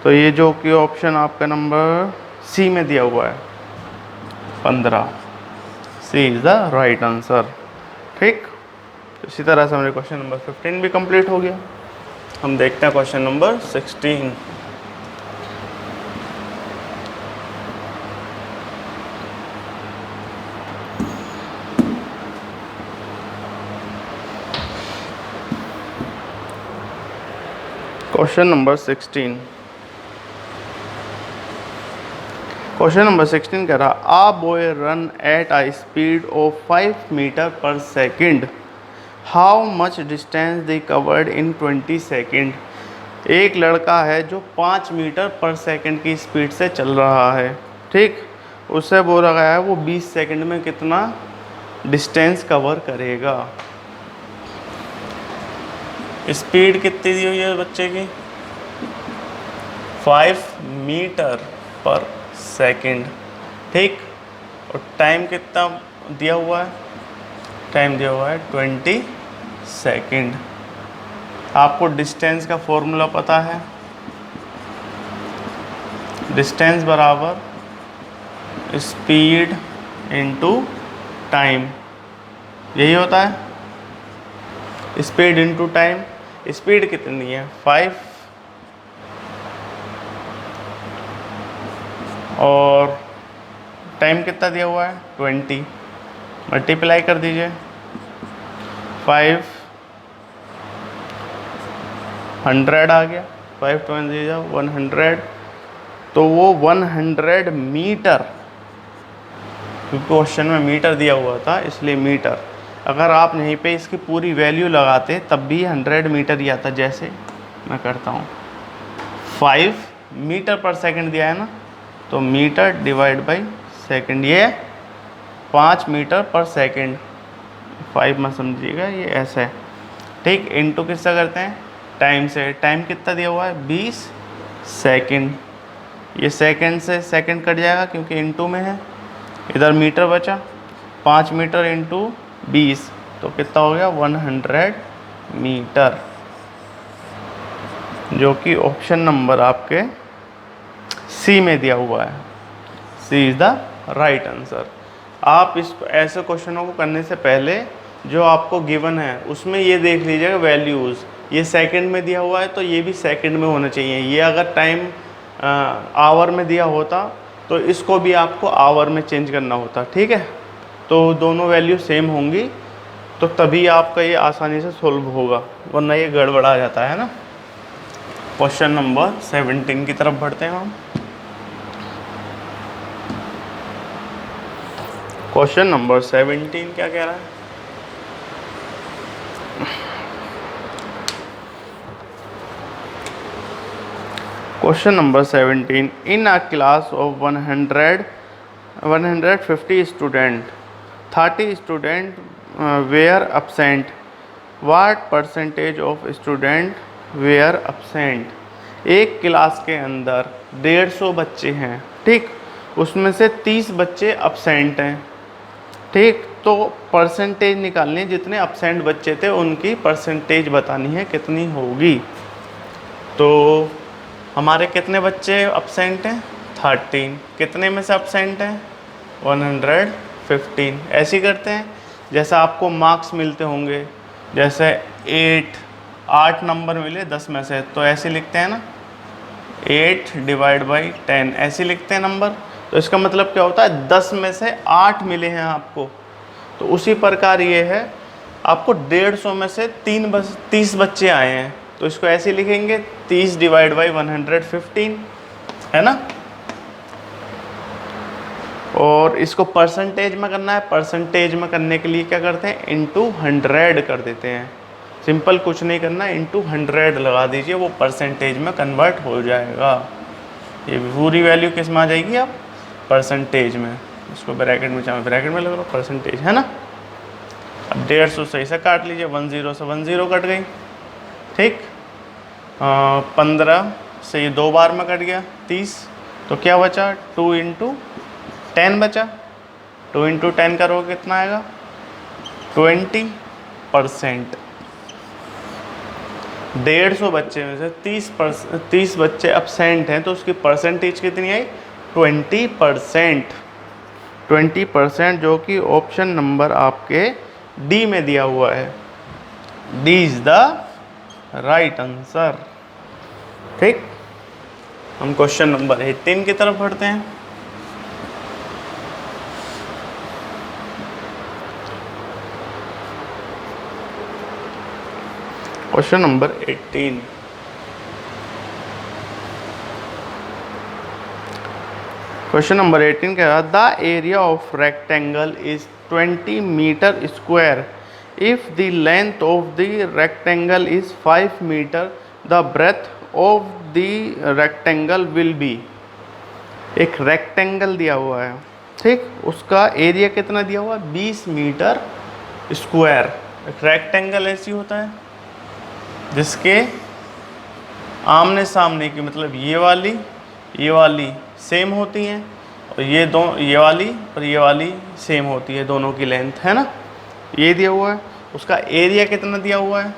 तो ये जो कि ऑप्शन आपका नंबर सी में दिया हुआ है 15, सी इज़ द राइट आंसर, ठीक। तो इसी तरह से हमारे क्वेश्चन नंबर 15 भी कंप्लीट हो गया। हम देखते हैं क्वेश्चन नंबर 16। क्वेश्चन नंबर 16 कह रहा a boy run at a speed of 5 metre per second, how much distance they covered in 20 second. एक लड़का है जो 5 मीटर पर सेकेंड की स्पीड से चल रहा है, ठीक। उससे बोला गया है वो 20 सेकेंड में कितना डिस्टेंस कवर करेगा। स्पीड कितनी दी हुई है बच्चे की? 5 मीटर पर सेकंड, ठीक। और टाइम कितना दिया हुआ है? टाइम दिया हुआ है 20 सेकंड। आपको डिस्टेंस का फॉर्मूला पता है, डिस्टेंस बराबर स्पीड इनटू टाइम, यही होता है, स्पीड इनटू टाइम। स्पीड कितनी है? 5, और टाइम कितना दिया हुआ है? 20। मल्टीप्लाई कर दीजिए, 5 100 आ गया, 5 20 100, तो वो 100 मीटर, क्योंकि क्वेश्चन में मीटर दिया हुआ था इसलिए मीटर। अगर आप यहीं पे इसकी पूरी वैल्यू लगाते तब भी 100 मीटर ही आता, जैसे मैं करता हूँ। 5 मीटर पर सेकंड दिया है ना, तो मीटर डिवाइड बाई सेकंड, ये 5 मीटर पर सेकंड, 5 में समझिएगा ये ऐसा है, ठीक। इनटू किससे करते हैं? टाइम से। टाइम कितना दिया हुआ है? 20 सेकंड। ये सेकंड से सेकंड कट जाएगा क्योंकि इनटू में है, इधर मीटर बचा, 5 मीटर इंटू 20, तो कितना हो गया? 100 मीटर, जो कि ऑप्शन नंबर आपके सी में दिया हुआ है। C is the right answer. आप इस ऐसे क्वेश्चनों को करने से पहले जो आपको गिवन है उसमें ये देख लीजिएगा वैल्यूज़, ये सेकंड में दिया हुआ है तो ये भी सेकंड में होना चाहिए। ये अगर टाइम आवर में दिया होता तो इसको भी आपको आवर में चेंज करना होता, ठीक है। तो दोनों वैल्यू सेम होंगी तो तभी आपका ये आसानी से सोल्व होगा, वरना ये गड़बड़ा जाता है ना। क्वेश्चन नंबर 17 की तरफ बढ़ते हैं हम। क्वेश्चन नंबर 17 क्या कह रहा है? Question number 17, in a class of 150 student, 30 student were absent, what percentage of student were absent। एक क्लास के अंदर 150 बच्चे हैं, ठीक, उसमें से 30 बच्चे absent हैं, ठीक। तो परसेंटेज निकालनी है, जितने absent बच्चे थे उनकी परसेंटेज बतानी है कितनी होगी। तो हमारे कितने बच्चे absent हैं? 13। कितने में से absent हैं? 115। ऐसे ही करते हैं जैसा आपको मार्क्स मिलते होंगे, जैसे 8 नंबर मिले 10 में से, तो ऐसे लिखते हैं ना, 8 डिवाइड बाई 10, ऐसे लिखते हैं नंबर। तो इसका मतलब क्या होता है? 10 में से 8 मिले हैं आपको। तो उसी प्रकार ये है, आपको 150 में से 30 बच्चे आए हैं, तो इसको ऐसे लिखेंगे 30 डिवाइड बाई 115, है ना। और इसको परसेंटेज में करना है, परसेंटेज में करने के लिए क्या करते हैं? इंटू 100 कर देते हैं। सिंपल कुछ नहीं करना, इंटू 100 लगा दीजिए, वो परसेंटेज में कन्वर्ट हो जाएगा। ये पूरी वैल्यू किस में आ जाएगी? आप परसेंटेज में, इसको ब्रैकेट में, चाहे ब्रैकेट में लगा लो, परसेंटेज, है ना। अब 150 सही से काट लीजिए, 10 से 10 कट गई, ठीक। 15 से ये 2 बार में कट गया 30, तो क्या बचा? 2 इंटू 10 बचा। 2 इंटू 10 करोगे कितना आएगा? 20%। 150 बच्चे में से 30 बच्चे absent हैं, तो उसकी परसेंटेज कितनी आई? 20%। 20%, जो कि ऑप्शन नंबर आपके डी में दिया हुआ है। D is the right answer, ठीक। हम क्वेश्चन नंबर 18 की तरफ बढ़ते हैं। क्वेश्चन नंबर 18, क्वेश्चन नंबर 18 क्या है? The area of rectangle is 20 metre square if the length of the rectangle is 5 metre, the breadth of the rectangle will be. एक rectangle दिया हुआ है, ठीक, उसका एरिया कितना दिया हुआ है? 20 मीटर स्क्वायर। एक रेक्टेंगल ऐसी होता है, जिसके आमने सामने की मतलब ये वाली सेम होती हैं और ये वाली और ये वाली सेम होती है, दोनों की लेंथ, है ना। ये दिया हुआ है। उसका एरिया कितना दिया हुआ है?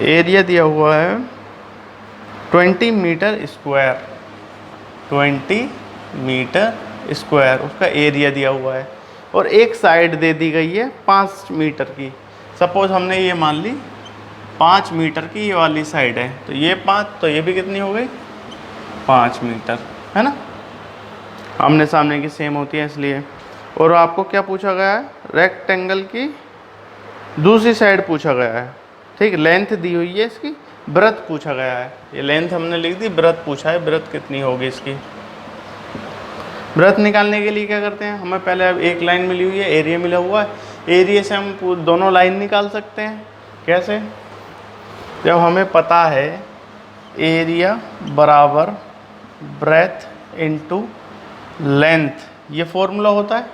एरिया दिया हुआ है 20 मीटर स्क्वायर, 20 मीटर स्क्वायर उसका एरिया दिया हुआ है। और एक साइड दे दी गई है 5 मीटर की। सपोज हमने ये मान ली 5 मीटर की ये वाली साइड है, तो ये 5, तो ये भी कितनी हो गई? 5 मीटर, है ना। आमने सामने की सेम होती है इसलिए। और आपको क्या पूछा गया है? रेक्टेंगल की दूसरी साइड पूछा गया है, ठीक। लेंथ दी हुई है इसकी, ब्रेथ पूछा गया है। ये लेंथ हमने लिख दी, ब्रेथ पूछा है, ब्रेथ कितनी होगी इसकी। ब्रेथ निकालने के लिए क्या करते हैं? हमें पहले अब एक लाइन मिली हुई है, एरिया मिला हुआ है। एरिया से हम दोनों लाइन निकाल सकते हैं। कैसे? जब हमें पता है एरिया बराबर ब्रेथ इनटू लेंथ, ये फॉर्मूला होता है।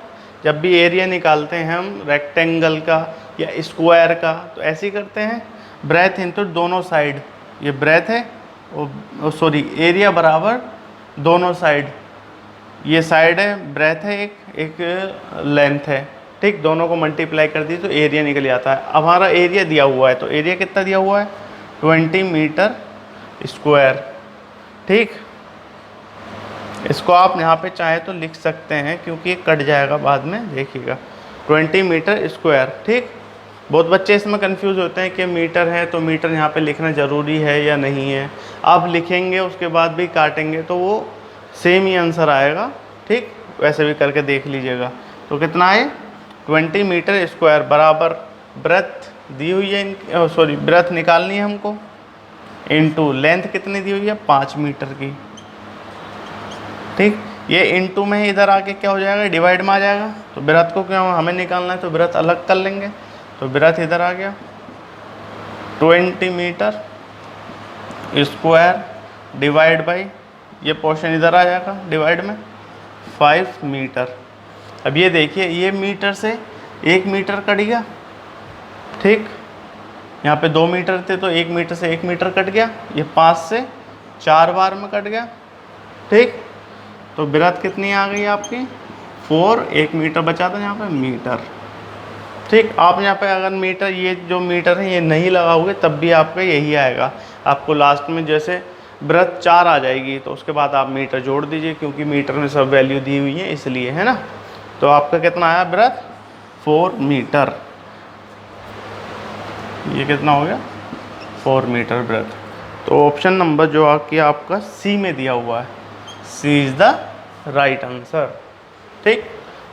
जब भी एरिया निकालते हैं हम रेक्टेंगल का या स्क्वायर का, तो ऐसे ही करते हैं, ब्रेथ इनटू दोनों साइड। ये ब्रेथ है और सॉरी एरिया बराबर दोनों साइड, ये साइड है, ब्रेथ है एक लेंथ है, ठीक। दोनों को मल्टीप्लाई कर दी तो एरिया निकल जाता है। अब हमारा एरिया दिया हुआ है, तो एरिया कितना दिया हुआ है? 20 मीटर स्क्वायर, ठीक। इसको आप यहाँ पे चाहे तो लिख सकते हैं क्योंकि ये कट जाएगा बाद में, देखिएगा 20 मीटर स्क्वायर, ठीक। बहुत बच्चे इसमें कंफ्यूज होते हैं कि मीटर है तो मीटर यहाँ पे लिखना ज़रूरी है या नहीं है। आप लिखेंगे उसके बाद भी काटेंगे तो वो सेम ही आंसर आएगा, ठीक। वैसे भी करके देख लीजिएगा। तो कितना है? 20 मीटर स्क्वायर बराबर ब्रेथ दी हुई है, सॉरी ब्रेथ निकालनी है हमको, इनटू लेंथ कितनी दी हुई है? 5 मीटर की, ठीक। ये इनटू में ही इधर आके क्या हो जाएगा? डिवाइड में आ जाएगा। तो ब्रेथ को क्यों हमें निकालना है, तो ब्रेथ अलग कर लेंगे। तो ब्रेथ इधर आ गया 20 मीटर स्क्वायर डिवाइड बाई, ये पोर्शन इधर आ जाएगा डिवाइड में 5 मीटर। अब ये देखिए, ये मीटर से 1 मीटर कट गया, ठीक। यहाँ पे 2 मीटर थे तो 1 मीटर से 1 मीटर कट गया। ये 5 से 4 बार में कट गया, ठीक। तो ब्रेथ कितनी आ गई आपकी? 4, 1 मीटर बचा था यहाँ पे मीटर, ठीक। आप यहाँ पे अगर मीटर, ये जो मीटर है ये नहीं लगाओगे तब भी आपका यही आएगा। आपको लास्ट में जैसे ब्रेथ 4 आ जाएगी तो उसके बाद आप मीटर जोड़ दीजिए, क्योंकि मीटर में सब वैल्यू दी हुई है इसलिए, है ना। तो आपका कितना आया ब्रेथ? 4 मीटर। ये कितना हो गया? 4 मीटर ब्रेथ। तो ऑप्शन नंबर जो आपका सी में दिया हुआ है, C is the right answer, ठीक।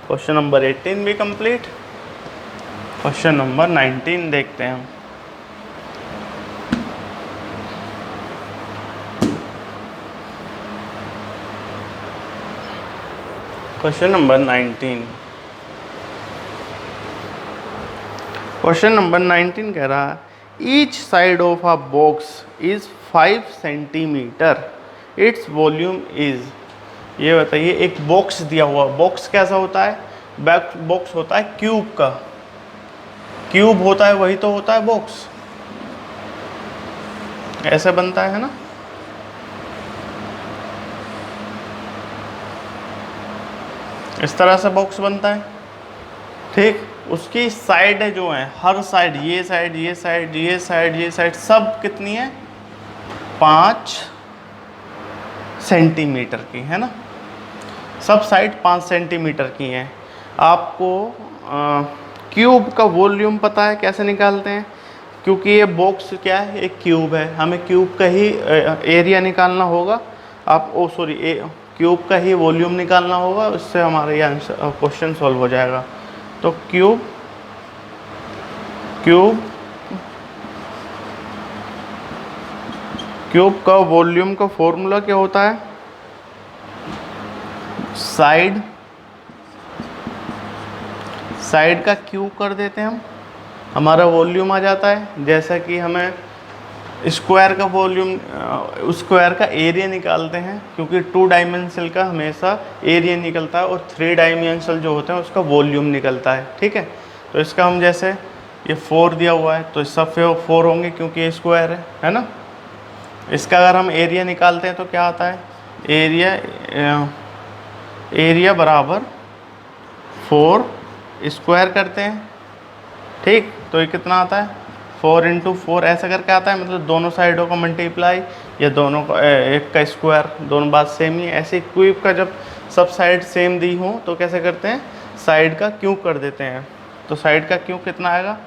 क्वेश्चन नंबर 18 भी कंप्लीट। क्वेश्चन नंबर 19 देखते हैं हम। Question number 19। क्वेश्चन नंबर 19 कह रहा है, each side of a box is 5 centimetre, its volume is. ये बताइए, एक बॉक्स दिया हुआ, बॉक्स कैसा होता है? बॉक्स होता है क्यूब का, क्यूब होता है वही तो होता है बॉक्स, ऐसे बनता है ना। इस तरह से बॉक्स बनता है, ठीक। उसकी साइड जो है, हर साइड, ये साइड, ये साइड, ये साइड, ये साइड, सब कितनी है? 5 सेंटीमीटर की, है ना। सब साइड 5 सेंटीमीटर की हैं। आपको क्यूब का वॉल्यूम पता है, कैसे निकालते हैं? क्योंकि ये बॉक्स क्या है? एक क्यूब है, हमें क्यूब का ही एरिया निकालना होगा। आप क्यूब का ही वॉल्यूम निकालना होगा, उससे हमारा ये आंसर क्वेश्चन सॉल्व हो जाएगा। तो क्यूब का वॉल्यूम का फॉर्मूला क्या होता है? साइड का क्यूब कर देते हैं हम, हमारा वॉल्यूम आ जाता है। जैसा कि हमें स्क्वायर का वॉल्यूम, स्क्वायर का एरिया निकालते हैं, क्योंकि 2 डायमेंशनल का हमेशा एरिया निकलता है और 3 डायमेंशनल जो होते हैं उसका वॉल्यूम निकलता है, ठीक है। तो इसका हम जैसे ये 4 दिया हुआ है तो सब 4 होंगे क्योंकि ये स्क्वायर है ना। इसका अगर हम एरिया निकालते हैं तो क्या आता है, एरिया बराबर 4 स्क्वायर करते हैं, ठीक। तो ये कितना आता है 4 × 4 ऐसा करके आता है, मतलब दोनों साइडों का मल्टीप्लाई या दोनों का एक का स्क्वायर, दोनों बात सेम ही। ऐसे क्यूब का जब सब साइड सेम दी हो तो कैसे करते हैं, साइड का क्यूब कर देते हैं। तो साइड का क्यूब कितना आएगा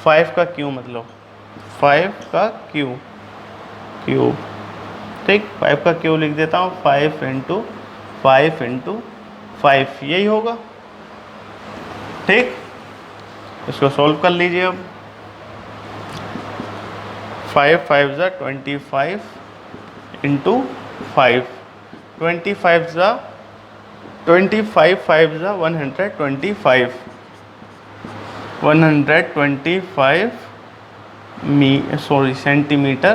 5 का क्यूब, मतलब 5 का क्यूब, ठीक। 5 का क्यूब लिख देता हूँ, 5 × 5 × 5 यही होगा, ठीक। इसको सॉल्व कर लीजिए अब। 5 5 ज़ा 25 × 5, 25 ज़ा 25 5 ज़ा 125, 125 सेंटीमीटर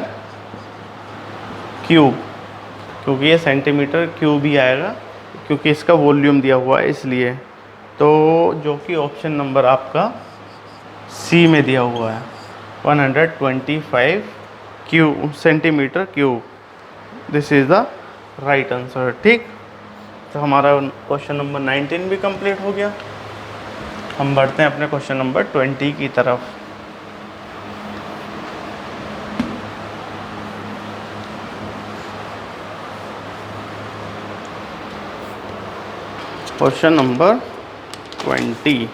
क्यूब, क्योंकि ये सेंटीमीटर क्यूब ही आएगा क्योंकि इसका वॉल्यूम दिया हुआ है इसलिए। तो जो कि ऑप्शन नंबर आपका सी में दिया हुआ है 125 centimetre cube, this is the right answer, ठीक। तो हमारा क्वेश्चन नंबर 19 भी कंप्लीट हो गया। हम बढ़ते हैं अपने क्वेश्चन नंबर 20 की तरफ। क्वेश्चन नंबर 20,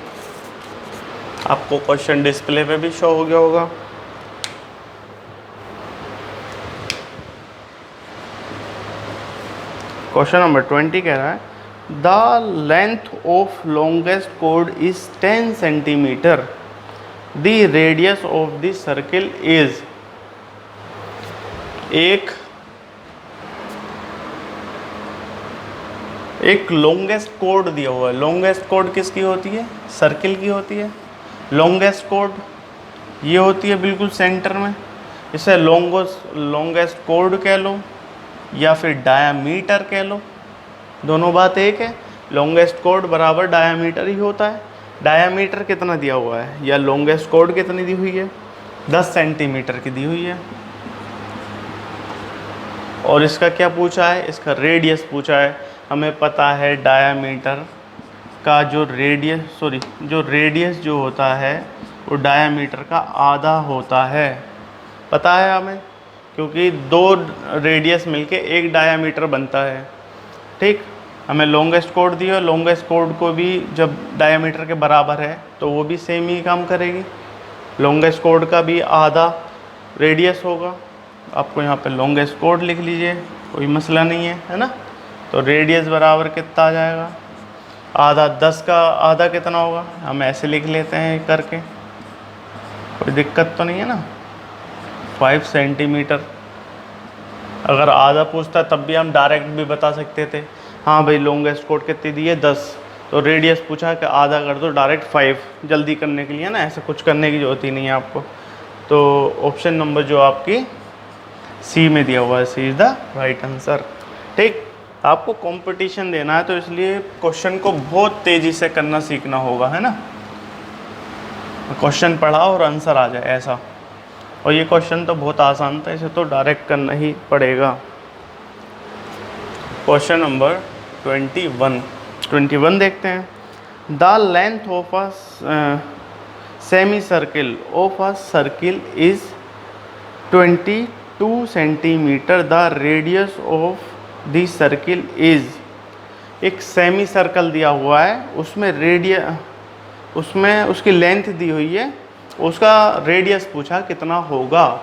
आपको क्वेश्चन डिस्प्ले पे भी शो हो गया होगा। क्वेश्चन नंबर 20 कह रहा है the length of longest code is 10 centimetre, the radius of the circle is. एक लॉन्गेस्ट कोड दिया हुआ है। लॉन्गेस्ट कोड किसकी होती है, सर्किल की होती है। लॉन्गेस्ट कोड ये होती है बिल्कुल सेंटर में, इसे लॉन्गेस्ट कोड कह लो या फिर डायामीटर कह लो, दोनों बात एक है। लॉन्गेस्ट कोड बराबर डायामीटर ही होता है। डायामीटर कितना दिया हुआ है या लॉन्गेस्ट कोड कितनी दी हुई है, 10 सेंटीमीटर की दी हुई है। और इसका क्या पूछा है, इसका रेडियस पूछा है। हमें पता है डायामीटर का जो रेडियस जो होता है वो डायामीटर का आधा होता है, पता है हमें, क्योंकि 2 रेडियस मिलके एक डायामीटर बनता है, ठीक। हमें लॉन्गेस्ट कोड दिया, लॉन्गेस्ट कोड को भी जब डायामीटर के बराबर है तो वो भी सेम ही काम करेगी। लॉन्गेस्ट कोड का भी आधा रेडियस होगा। आपको यहाँ पे लॉन्गेस्ट कोड लिख लीजिए, कोई मसला नहीं है ना। तो रेडियस बराबर कितना आ जाएगा, आधा, 10 का आधा कितना होगा, हम ऐसे लिख लेते हैं करके, कोई दिक्कत तो नहीं है ना। 5 सेंटीमीटर, अगर आधा पूछता तब भी हम डायरेक्ट भी बता सकते थे, हाँ भाई लॉन्गेस्ट कोड कितनी दी है 10, तो रेडियस पूछा कि आधा कर दो, डायरेक्ट 5 जल्दी करने के लिए ना, ऐसा कुछ करने की जरूरत ही नहीं है आपको। तो ऑप्शन नंबर जो आपकी सी में दिया हुआ है, C is the right answer, ठीक। आपको कंपटीशन देना है तो इसलिए क्वेश्चन को बहुत तेज़ी से करना सीखना होगा, है ना। क्वेश्चन पढ़ा और आंसर आ जाए ऐसा। और ये क्वेश्चन तो बहुत आसान था, इसे तो डायरेक्ट करना ही पड़ेगा। क्वेश्चन नंबर 21 देखते हैं। The length of a semi circle of a circle is 22 centimetre, the radius of the circle is. एक सेमी सर्कल दिया हुआ है, उसमें उसकी लेंथ दी हुई है, उसका रेडियस पूछा कितना होगा।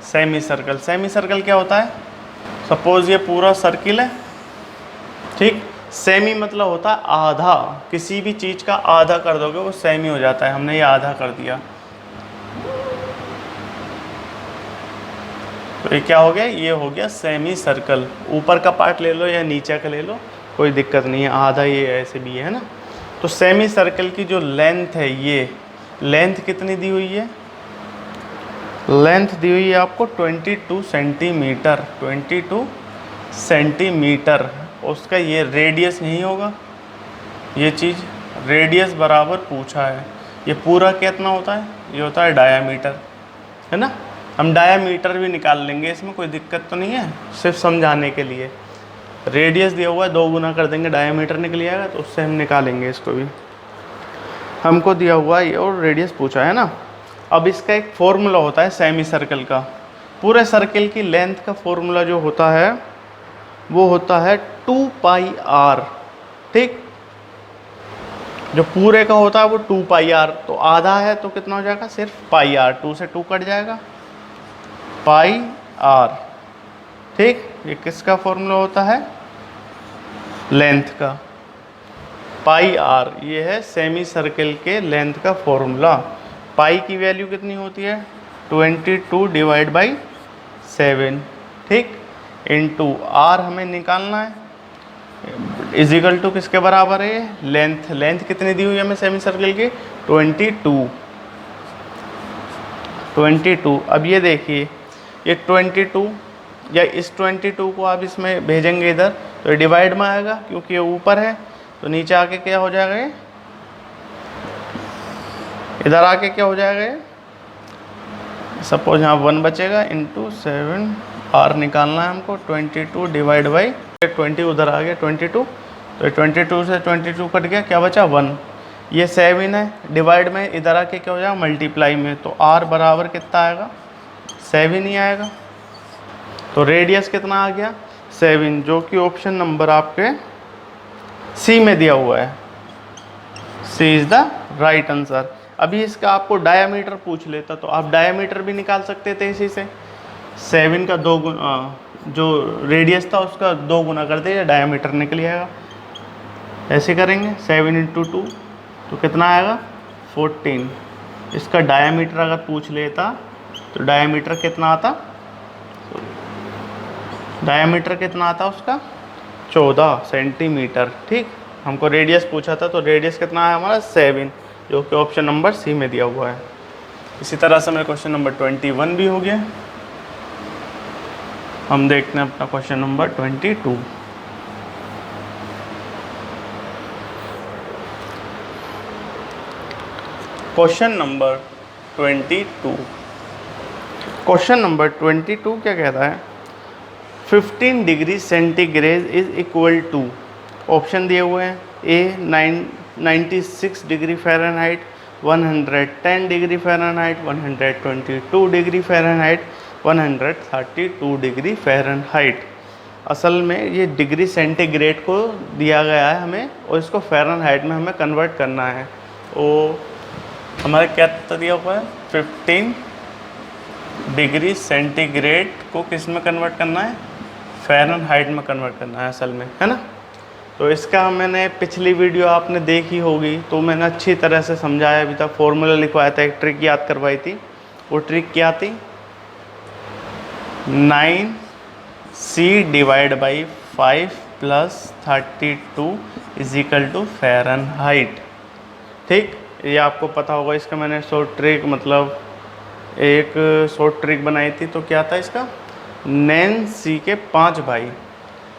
सेमी सर्कल क्या होता है, सपोज ये पूरा सर्किल है, ठीक। सेमी मतलब होता है आधा, किसी भी चीज़ का आधा कर दोगे वो सेमी हो जाता है। हमने ये आधा कर दिया तो ये क्या हो गया, ये हो गया सेमी सर्कल। ऊपर का पार्ट ले लो या नीचे का ले लो, कोई दिक्कत नहीं है, आधा ये ऐसे भी है ना। तो सेमी सर्कल की जो लेंथ है, ये लेंथ कितनी दी हुई है, लेंथ दी हुई है आपको 22 सेंटीमीटर, 22 सेंटीमीटर। उसका ये रेडियस नहीं होगा, ये चीज़ रेडियस बराबर पूछा है, ये पूरा कितना होता है, ये होता है डायामीटर, है ना। हम डायामीटर भी निकाल लेंगे, इसमें कोई दिक्कत तो नहीं है, सिर्फ समझाने के लिए। रेडियस दिया हुआ है, 2 गुना कर देंगे डायामीटर निकल जाएगा, तो उससे हम निकालेंगे इसको भी। हमको दिया हुआ है ये और रेडियस पूछा है ना। अब इसका एक फॉर्मूला होता है सेमी सर्कल का। पूरे सर्कल की लेंथ का फॉर्मूला जो होता है वो होता है 2 पाई आर, ठीक। जो पूरे का होता है वो 2 पाई आर, तो आधा है तो कितना हो जाएगा, सिर्फ पाई आर, 2 से 2 कट जाएगा, पाई आर, ठीक। ये किसका फॉर्मूला होता है, लेंथ का, पाई आर, ये है सेमी सर्कल के लेंथ का फॉर्मूला। पाई की वैल्यू कितनी होती है, 22 डिवाइड बाई 7, ठीक, इनटू आर हमें निकालना है, इजिकल टू किसके बराबर है, लेंथ। लेंथ कितनी दी हुई है हमें सेमी सर्कल की, 22। अब ये देखिए, ये 22 या इस 22 को आप इसमें भेजेंगे इधर तो ये डिवाइड में आएगा, क्योंकि ये ऊपर है, तो नीचे आके क्या हो जाएगा, ये इधर आके क्या हो जाएगा, ये सपोज यहाँ 1 बचेगा, इंटू 7, आर निकालना है हमको, 22 डिवाइड बाई 20, उधर आ गया 22, तो 22 से 22 कट गया, क्या बचा 1। ये 7 है, डिवाइड में इधर आके क्या हो जाएगा, मल्टीप्लाई में, तो आर बराबर कितना आएगा, 7 ही आएगा। तो रेडियस कितना आ गया, 7, जो कि ऑप्शन नंबर आपके सी में दिया हुआ है। C is the right answer. अभी इसका आपको डायामीटर पूछ लेता तो आप डायामीटर भी निकाल सकते थे इसी से। 7 का 2 गुना, जो रेडियस था उसका 2 गुना कर दिया, डायामीटर निकल आएगा। ऐसे करेंगे 7 × 2 तो कितना आएगा, 14। इसका डायामीटर अगर पूछ लेता तो डायामीटर कितना आता, डायामीटर कितना आता उसका, 14 सेंटीमीटर, ठीक। हमको रेडियस पूछा था, तो रेडियस कितना है हमारा, 7, जो कि ऑप्शन नंबर सी में दिया हुआ है। इसी तरह से मेरा क्वेश्चन नंबर 21 भी हो गया। हम देखते हैं अपना question number 22। Question number 22, question number 22 क्या कहता है, 15 degree centigrade is equal to, option दिए हुए हैं, A 96 degree Fahrenheit, 110 degree Fahrenheit, 122 degree Fahrenheit, 132 degree Fahrenheit. असल में ये डिग्री सेंटीग्रेड को दिया गया है हमें, और इसको फ़ारेनहाइट में हमें कन्वर्ट करना है। और हमारा क्या दिया हुआ है, 15 डिग्री सेंटीग्रेड को किस में कन्वर्ट करना है, फ़ारेनहाइट में कन्वर्ट करना है असल में, है ना। तो इसका मैंने पिछली वीडियो आपने देखी होगी, तो मैंने अच्छी तरह से समझाया भी था, फॉर्मूला लिखवाया था, एक ट्रिक याद करवाई थी। वो ट्रिक क्या थी, 9c डिवाइड बाई 5 + 32 = फ़ारेनहाइट, ठीक। ये आपको पता होगा। इसका मैंने शॉर्ट ट्रिक, मतलब एक शॉर्ट ट्रिक बनाई थी, तो क्या था इसका, नैन-सी के 5 भाई,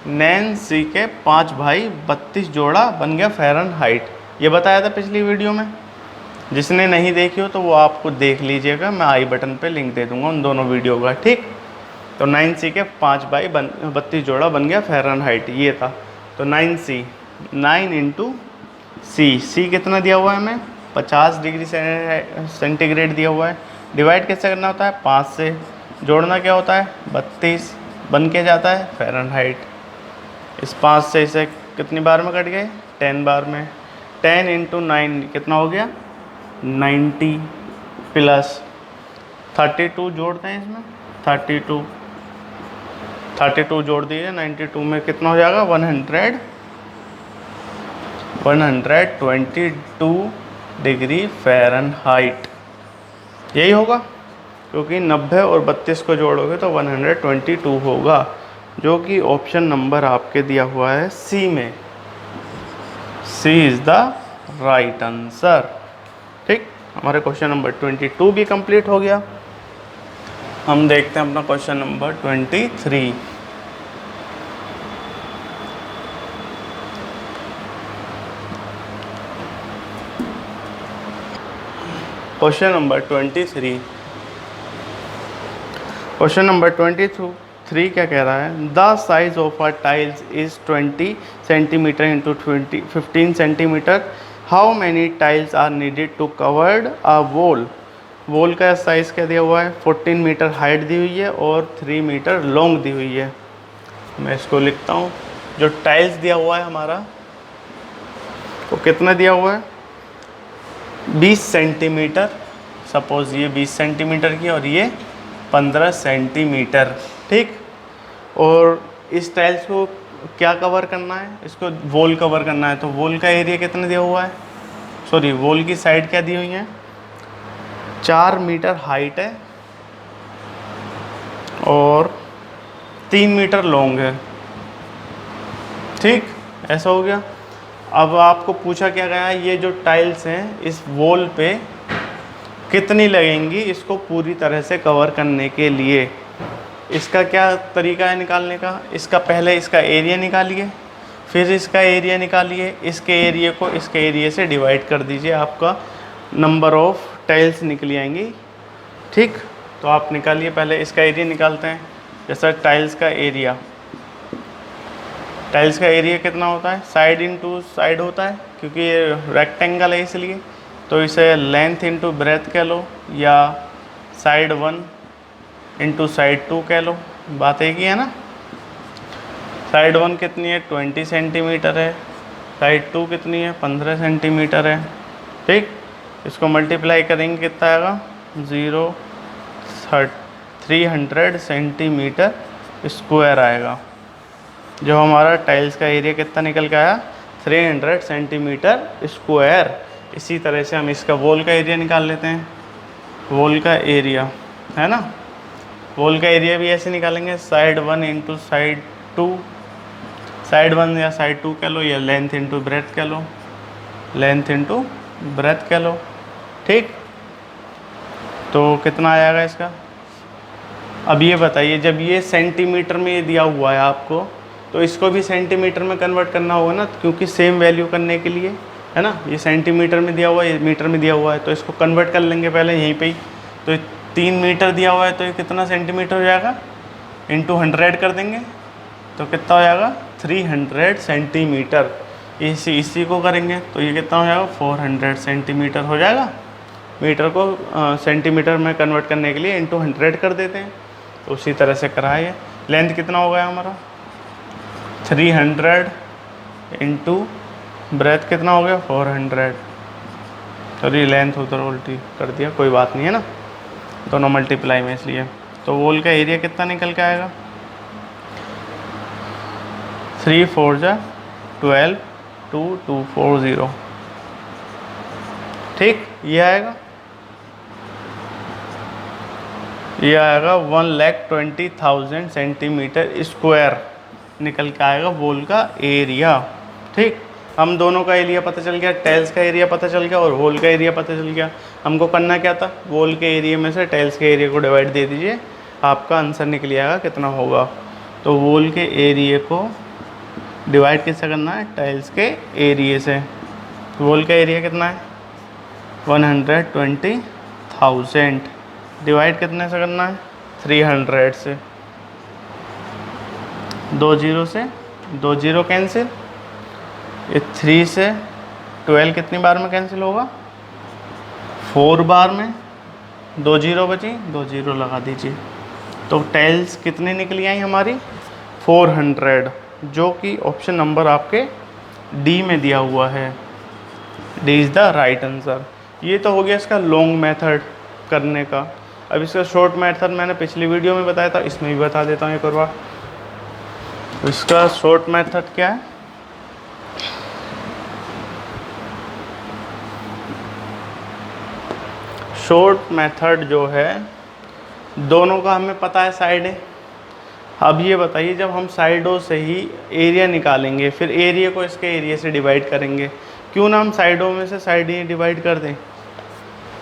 नैन-सी के 5 भाई 32 जोड़ा बन गया फ़ारेनहाइट। ये बताया था पिछली वीडियो में। जिसने नहीं देखी हो तो वो आपको देख लीजिएगा, मैं आई बटन पे लिंक दे दूंगा उन दोनों वीडियो का, ठीक। तो 9c के 5 भाई 32 जोड़ा बन गया फ़ारेनहाइट, ये था। तो 9c, 9 × c कितना दिया हुआ है हमें, 50 डिग्री सेंटीग्रेड दिया हुआ है। डिवाइड कैसे करना होता है, 5 से, जोड़ना क्या होता है, 32, बन के जाता है फ़ारेनहाइट। इस 5 से इसे कितनी बार में कट गए, 10 बार में। 10 × 9 कितना हो गया, 90 प्लस 32 जोड़ते हैं इसमें, 32 जोड़ दिए 92 में, कितना हो जाएगा, 122 डिग्री फ़ारेनहाइट। यही होगा, क्योंकि 90 और 32 को जोड़ोगे तो 122 होगा, जो कि ऑप्शन नंबर आपके दिया हुआ है सी में। सी इज़ द राइट आंसर, ठीक। हमारे क्वेश्चन नंबर 22 भी कंप्लीट हो गया। हम देखते हैं अपना question number 23। Question number 23। Question number 23 क्या कह रहा है? The size of a tiles is 20 centimetre into 15 centimetre. How many tiles are needed to covered a wall? Wall का साइज़ क्या दिया हुआ है? 14 मीटर हाइट दी हुई है और 3 मीटर लॉन्ग दी हुई है। मैं इसको लिखता हूँ। जो टाइल्स दिया हुआ है हमारा वो कितना दिया हुआ है? 20 सेंटीमीटर। सपोज़ ये 20 सेंटीमीटर की और ये 15 सेंटीमीटर, ठीक। और इस टाइल्स को क्या कवर करना है? इसको वॉल कवर करना है। तो वॉल का एरिया कितना दिया हुआ है? सॉरी, वॉल की साइड क्या दी हुई है? 4 मीटर हाइट है और 3 मीटर लॉन्ग है, ठीक। ऐसा हो गया। अब आपको पूछा क्या गया है, ये जो टाइल्स हैं इस वॉल पे कितनी लगेंगी इसको पूरी तरह से कवर करने के लिए? इसका क्या तरीका है निकालने का? इसका पहले इसका एरिया निकालिए, फिर इसका एरिया निकालिए, इसके एरिया को इसके एरिया से डिवाइड कर दीजिए, आपका नंबर ऑफ टाइल्स निकल आएंगी, ठीक। तो आप निकालिए, पहले इसका एरिया निकालते हैं। जैसा टाइल्स का एरिया, टाइल्स का एरिया कितना होता है? साइड इनटू साइड होता है, क्योंकि ये रेक्टेंगल है इसलिए। तो इसे लेंथ इनटू ब्रेथ कह लो, या साइड 1 इंटू साइड 2 कह लो, बात एक ही है ना। साइड 1 कितनी है? 20 सेंटीमीटर है। साइड 2 कितनी है? 15 सेंटीमीटर है, ठीक। इसको मल्टीप्लाई करेंगे कितना आएगा? 300 सेंटीमीटर स्क्वायर आएगा। जो हमारा टाइल्स का एरिया कितना निकल के आया? 300 सेंटीमीटर स्क्वायर। इसी तरह से हम इसका वॉल का एरिया निकाल लेते हैं। वॉल का एरिया है ना, वॉल का एरिया भी ऐसे निकालेंगे, साइड 1 इंटू साइड 2, साइड 1 या साइड 2 कह लो, या लेंथ इंटू ब्रेथ कह लो, लेंथ इंटू ब्रेथ कह लो, ठीक। तो कितना आ जाएगा इसका? अब ये बताइए, जब ये सेंटीमीटर में ये दिया हुआ है आपको, तो इसको भी सेंटीमीटर में कन्वर्ट करना होगा ना, क्योंकि सेम वैल्यू करने के लिए, है ना। ये सेंटीमीटर में दिया हुआ है, ये मीटर में दिया हुआ है, तो इसको कन्वर्ट कर लेंगे पहले यहीं पे ही। तो 3 मीटर दिया हुआ है, तो ये कितना सेंटीमीटर हो जाएगा? इंटू 100 कर देंगे, तो कितना हो जाएगा? 300 सेंटीमीटर। इसी को करेंगे तो ये कितना हो जाएगा? 400 सेंटीमीटर हो जाएगा। मीटर को सेंटीमीटर में कन्वर्ट करने के लिए इंटू 100 कर देते हैं। तो उसी तरह से कराए। लेंथ कितना हो गया हमारा? 300 इंटू ब्रेथ कितना हो गया? 400। सॉरी, लेंथ उधर उल्टी कर दिया, कोई बात नहीं है ना, दोनों मल्टीप्लाई में इसलिए। तो वॉल का एरिया कितना निकल के आएगा? 3 4 जा 12 2240, ठीक। ये आएगा, ये आएगा 1,20,000 सेंटीमीटर स्क्वायर निकल के आएगा वॉल का एरिया, ठीक। हम दोनों का एरिया पता चल गया, टाइल्स का एरिया पता चल गया और वॉल का एरिया पता चल गया। हमको करना क्या था? वॉल के एरिया में से टाइल्स के एरिया को डिवाइड दे दीजिए, आपका आंसर निकल आएगा कितना होगा। तो वॉल के एरिया को डिवाइड किससे करना है? टाइल्स के एरिया से। वॉल का एरिया कितना है? 120,000 डिवाइड कितने से करना है? 300 से। 2 जीरो से 2 जीरो कैंसिल, ये 3 से 12 कितनी बार में कैंसिल होगा? 4 बार में। 2 जीरो बची, 2 जीरो लगा दीजिए। तो टाइल्स कितनी निकली आई हमारी? 400, जो कि ऑप्शन नंबर आपके डी में दिया हुआ है। D is the right answer. ये तो हो गया इसका लॉन्ग मेथड करने का। अब इसका शॉर्ट मेथड मैंने पिछली वीडियो में बताया था, इसमें भी बता देता हूँ एक और बार। इसका शॉर्ट मेथड क्या है? शॉर्ट मेथड जो है, दोनों का हमें पता है साइड है। अब ये बताइए, जब हम साइडों से ही एरिया निकालेंगे, फिर एरिया को इसके एरिया से डिवाइड करेंगे, क्यों ना हम साइडों में से साइड ही डिवाइड कर दें।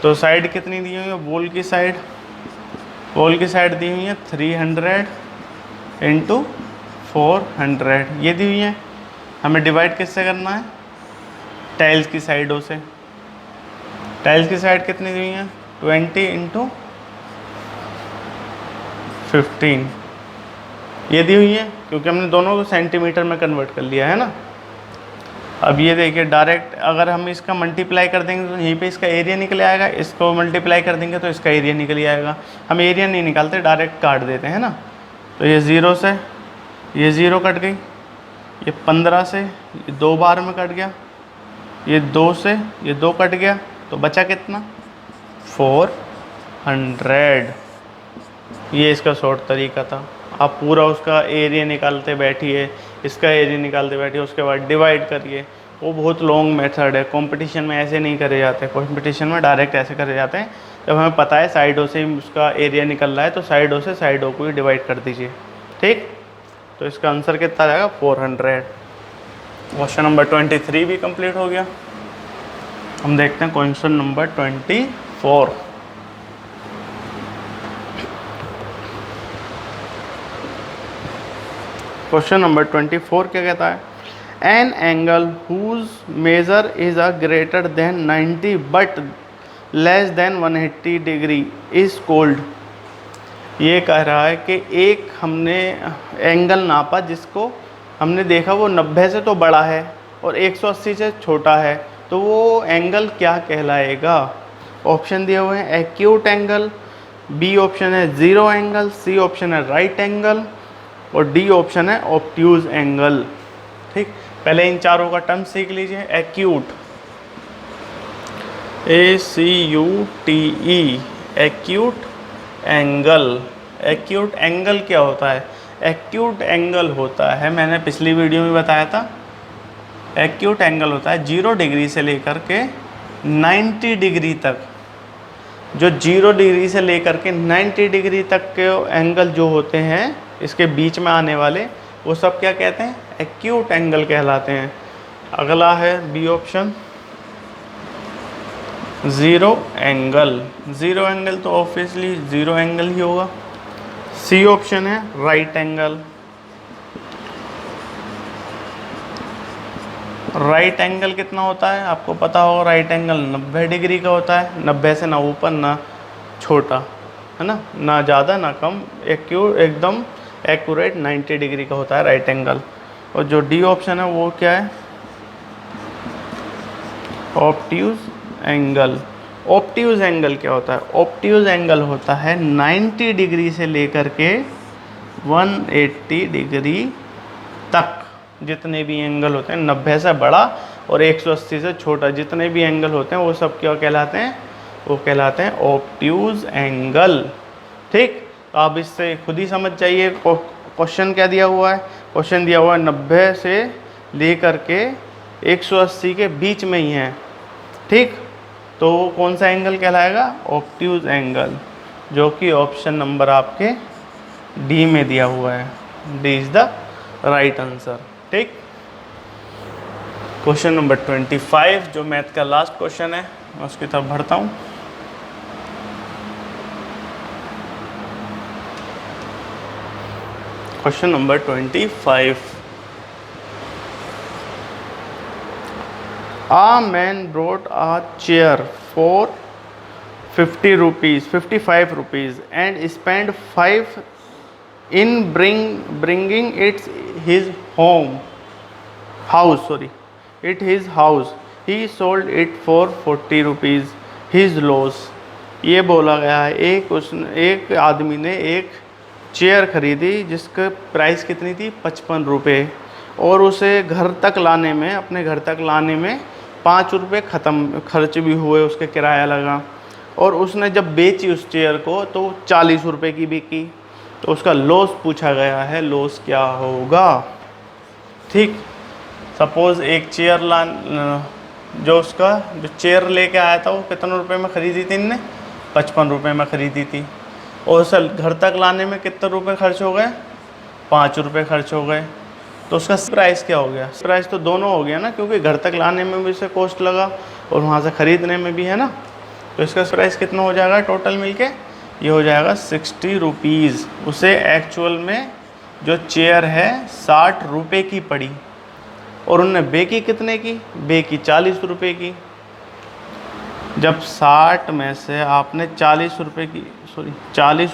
तो साइड कितनी दी हुई है? वॉल की साइड, वॉल की साइड दी हुई है 300 इंटू 400, ये दी हुई है। हमें डिवाइड किससे करना है? टाइल्स की साइडों से। टाइल्स की साइड कितनी दी हुई है? 20 इंटू 15 ये दी हुई है, क्योंकि हमने दोनों को सेंटीमीटर में कन्वर्ट कर लिया है ना। अब ये देखिए डायरेक्ट अगर हम इसका मल्टीप्लाई कर देंगे तो यहीं पे इसका एरिया निकल आएगा, इसको मल्टीप्लाई कर देंगे तो इसका एरिया निकल आएगा। हम एरिया नहीं निकालते, डायरेक्ट काट देते हैं ना। तो ये 0 से ये 0 कट गई, ये 15 से ये 2 बार में कट गया, ये 2 से ये 2 कट गया, तो बचा कितना? 400। ये इसका शॉर्ट तरीका था। आप पूरा उसका एरिया निकालते बैठिए, इसका एरिया निकालते बैठिए, उसके बाद डिवाइड करिए, वो बहुत लॉन्ग मेथड है। कंपटीशन में ऐसे नहीं करे जाते, कंपटीशन में डायरेक्ट ऐसे करे जाते हैं। जब हमें पता है साइडों से ही उसका एरिया निकल रहा है तो साइडों से साइडों को ही डिवाइड कर दीजिए, ठीक। तो इसका आंसर कितना जाएगा? 400। क्वेश्चन नंबर 23 भी कंप्लीट हो गया। हम देखते हैं क्वेश्चन नंबर 24। क्वेश्चन नंबर 24 क्या कहता है? An angle whose measure is a greater than 90 but less than 180 degree is called. ये कह रहा है कि एक हमने एंगल नापा जिसको हमने देखा वो 90 से तो बड़ा है और 180 से छोटा है, तो वो एंगल क्या कहलाएगा? ऑप्शन दिए हुए हैं एक्यूट एंगल, बी ऑप्शन है जीरो एंगल, सी ऑप्शन है राइट एंगल और डी ऑप्शन है ऑब्ट्यूज एंगल, ठीक। पहले इन चारों का टर्म सीख लीजिए। Acute, ACUTE, acute angle. Acute angle क्या होता है? एक्यूट एंगल होता है, मैंने पिछली वीडियो में बताया था, एक्यूट एंगल होता है 0 डिग्री से लेकर के 90 डिग्री तक। जो 0 डिग्री से लेकर के 90 डिग्री तक के एंगल जो होते हैं इसके बीच में आने वाले, वो सब क्या कहते हैं? एक्यूट एंगल कहलाते हैं। अगला है B option zero angle. Zero angle तो ऑब्वियसली ज़ीरो एंगल ही होगा। सी ऑप्शन है राइट एंगल। राइट एंगल कितना होता है आपको पता होगा? राइट एंगल 90 डिग्री का होता है, 90 से ना ऊपर ना छोटा, है ना, ना ज़्यादा ना कम, एकदम एक्यूरेट 90 डिग्री का होता है राइट एंगल। और जो डी ऑप्शन है वो क्या है? Obtuse angle. ऑब्ट्यूज एंगल क्या होता है? ऑब्ट्यूज एंगल होता है 90 डिग्री से लेकर के 180 डिग्री तक जितने भी एंगल होते हैं, 90 से बड़ा और 180 से छोटा जितने भी एंगल होते हैं वो सब क्या कहलाते हैं? वो कहलाते हैं ऑब्ट्यूज एंगल, ठीक। तो आप इससे खुद ही समझ जाइए क्वेश्चन क्या दिया हुआ है। क्वेश्चन दिया हुआ है 90 से लेकर के 180 के बीच में ही है, ठीक। तो कौन सा एंगल कहलाएगा? ऑब्ट्यूज एंगल, जो कि ऑप्शन नंबर आपके डी में दिया हुआ है। D is the right answer, ठीक। क्वेश्चन नंबर 25 जो मैथ का लास्ट क्वेश्चन है, मैं उसकी तरफ बढ़ता हूँ। Question number 25। A man brought a chair for 55 rupees and spent 5 in bringing it his house. He sold it for 40 rupees. His loss. ये बोला गया है एक आदमी ने एक चेयर खरीदी जिसका प्राइस कितनी थी? 55 रुपये, और उसे घर तक लाने में, अपने घर तक लाने में 5 रुपये खर्च भी हुए, उसके किराया लगा। और उसने जब बेची उस चेयर को तो 40 रुपये की बिकी, तो उसका लॉस पूछा गया है। लॉस क्या होगा? ठीक। सपोज़ एक चेयर जो चेयर लेके आया था वो कितने रुपए में ख़रीदी थी इनने? 55 रुपये में ख़रीदी थी। और उसे घर तक लाने में कितने रुपए खर्च हो गए? 5 रुपये खर्च हो गए। तो उसका प्राइस क्या हो गया? प्राइस तो दोनों हो गया ना, क्योंकि घर तक लाने में भी उसे कॉस्ट लगा और वहाँ से ख़रीदने में भी, है ना। तो इसका प्राइस कितना हो जाएगा टोटल मिलके? ये हो जाएगा 60 रुपीज़। उसे एक्चुअल में जो चेयर है 60 रुपये की पड़ी और उनने बेची कितने की? बेची 40 रुपये की। जब 60 में से आपने 40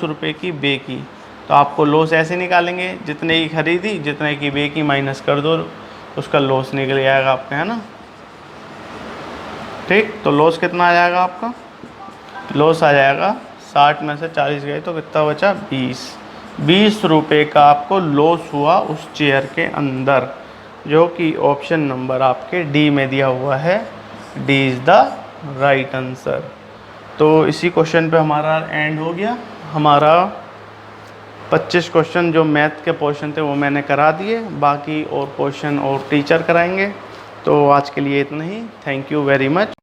रुपए की बेची, तो आपको लॉस ऐसे निकालेंगे, जितने की खरीदी जितने की बेची माइनस कर दो, उसका लॉस निकल जाएगा आपका, है ना। ठीक, तो लॉस कितना आ जाएगा आपका, लॉस आ जाएगा 60 में से 40 गए तो कितना बचा, 20 रुपये का आपको लॉस हुआ उस चेयर के अंदर, जो कि ऑप्शन नंबर आपके डी में दिया हुआ है। D is the right answer. तो इसी क्वेश्चन पे हमारा एंड हो गया। हमारा 25 क्वेश्चन जो मैथ के पोर्शन थे वो मैंने करा दिए, बाकी और क्वेश्चन और टीचर कराएंगे। तो आज के लिए इतना ही। Thank you very much.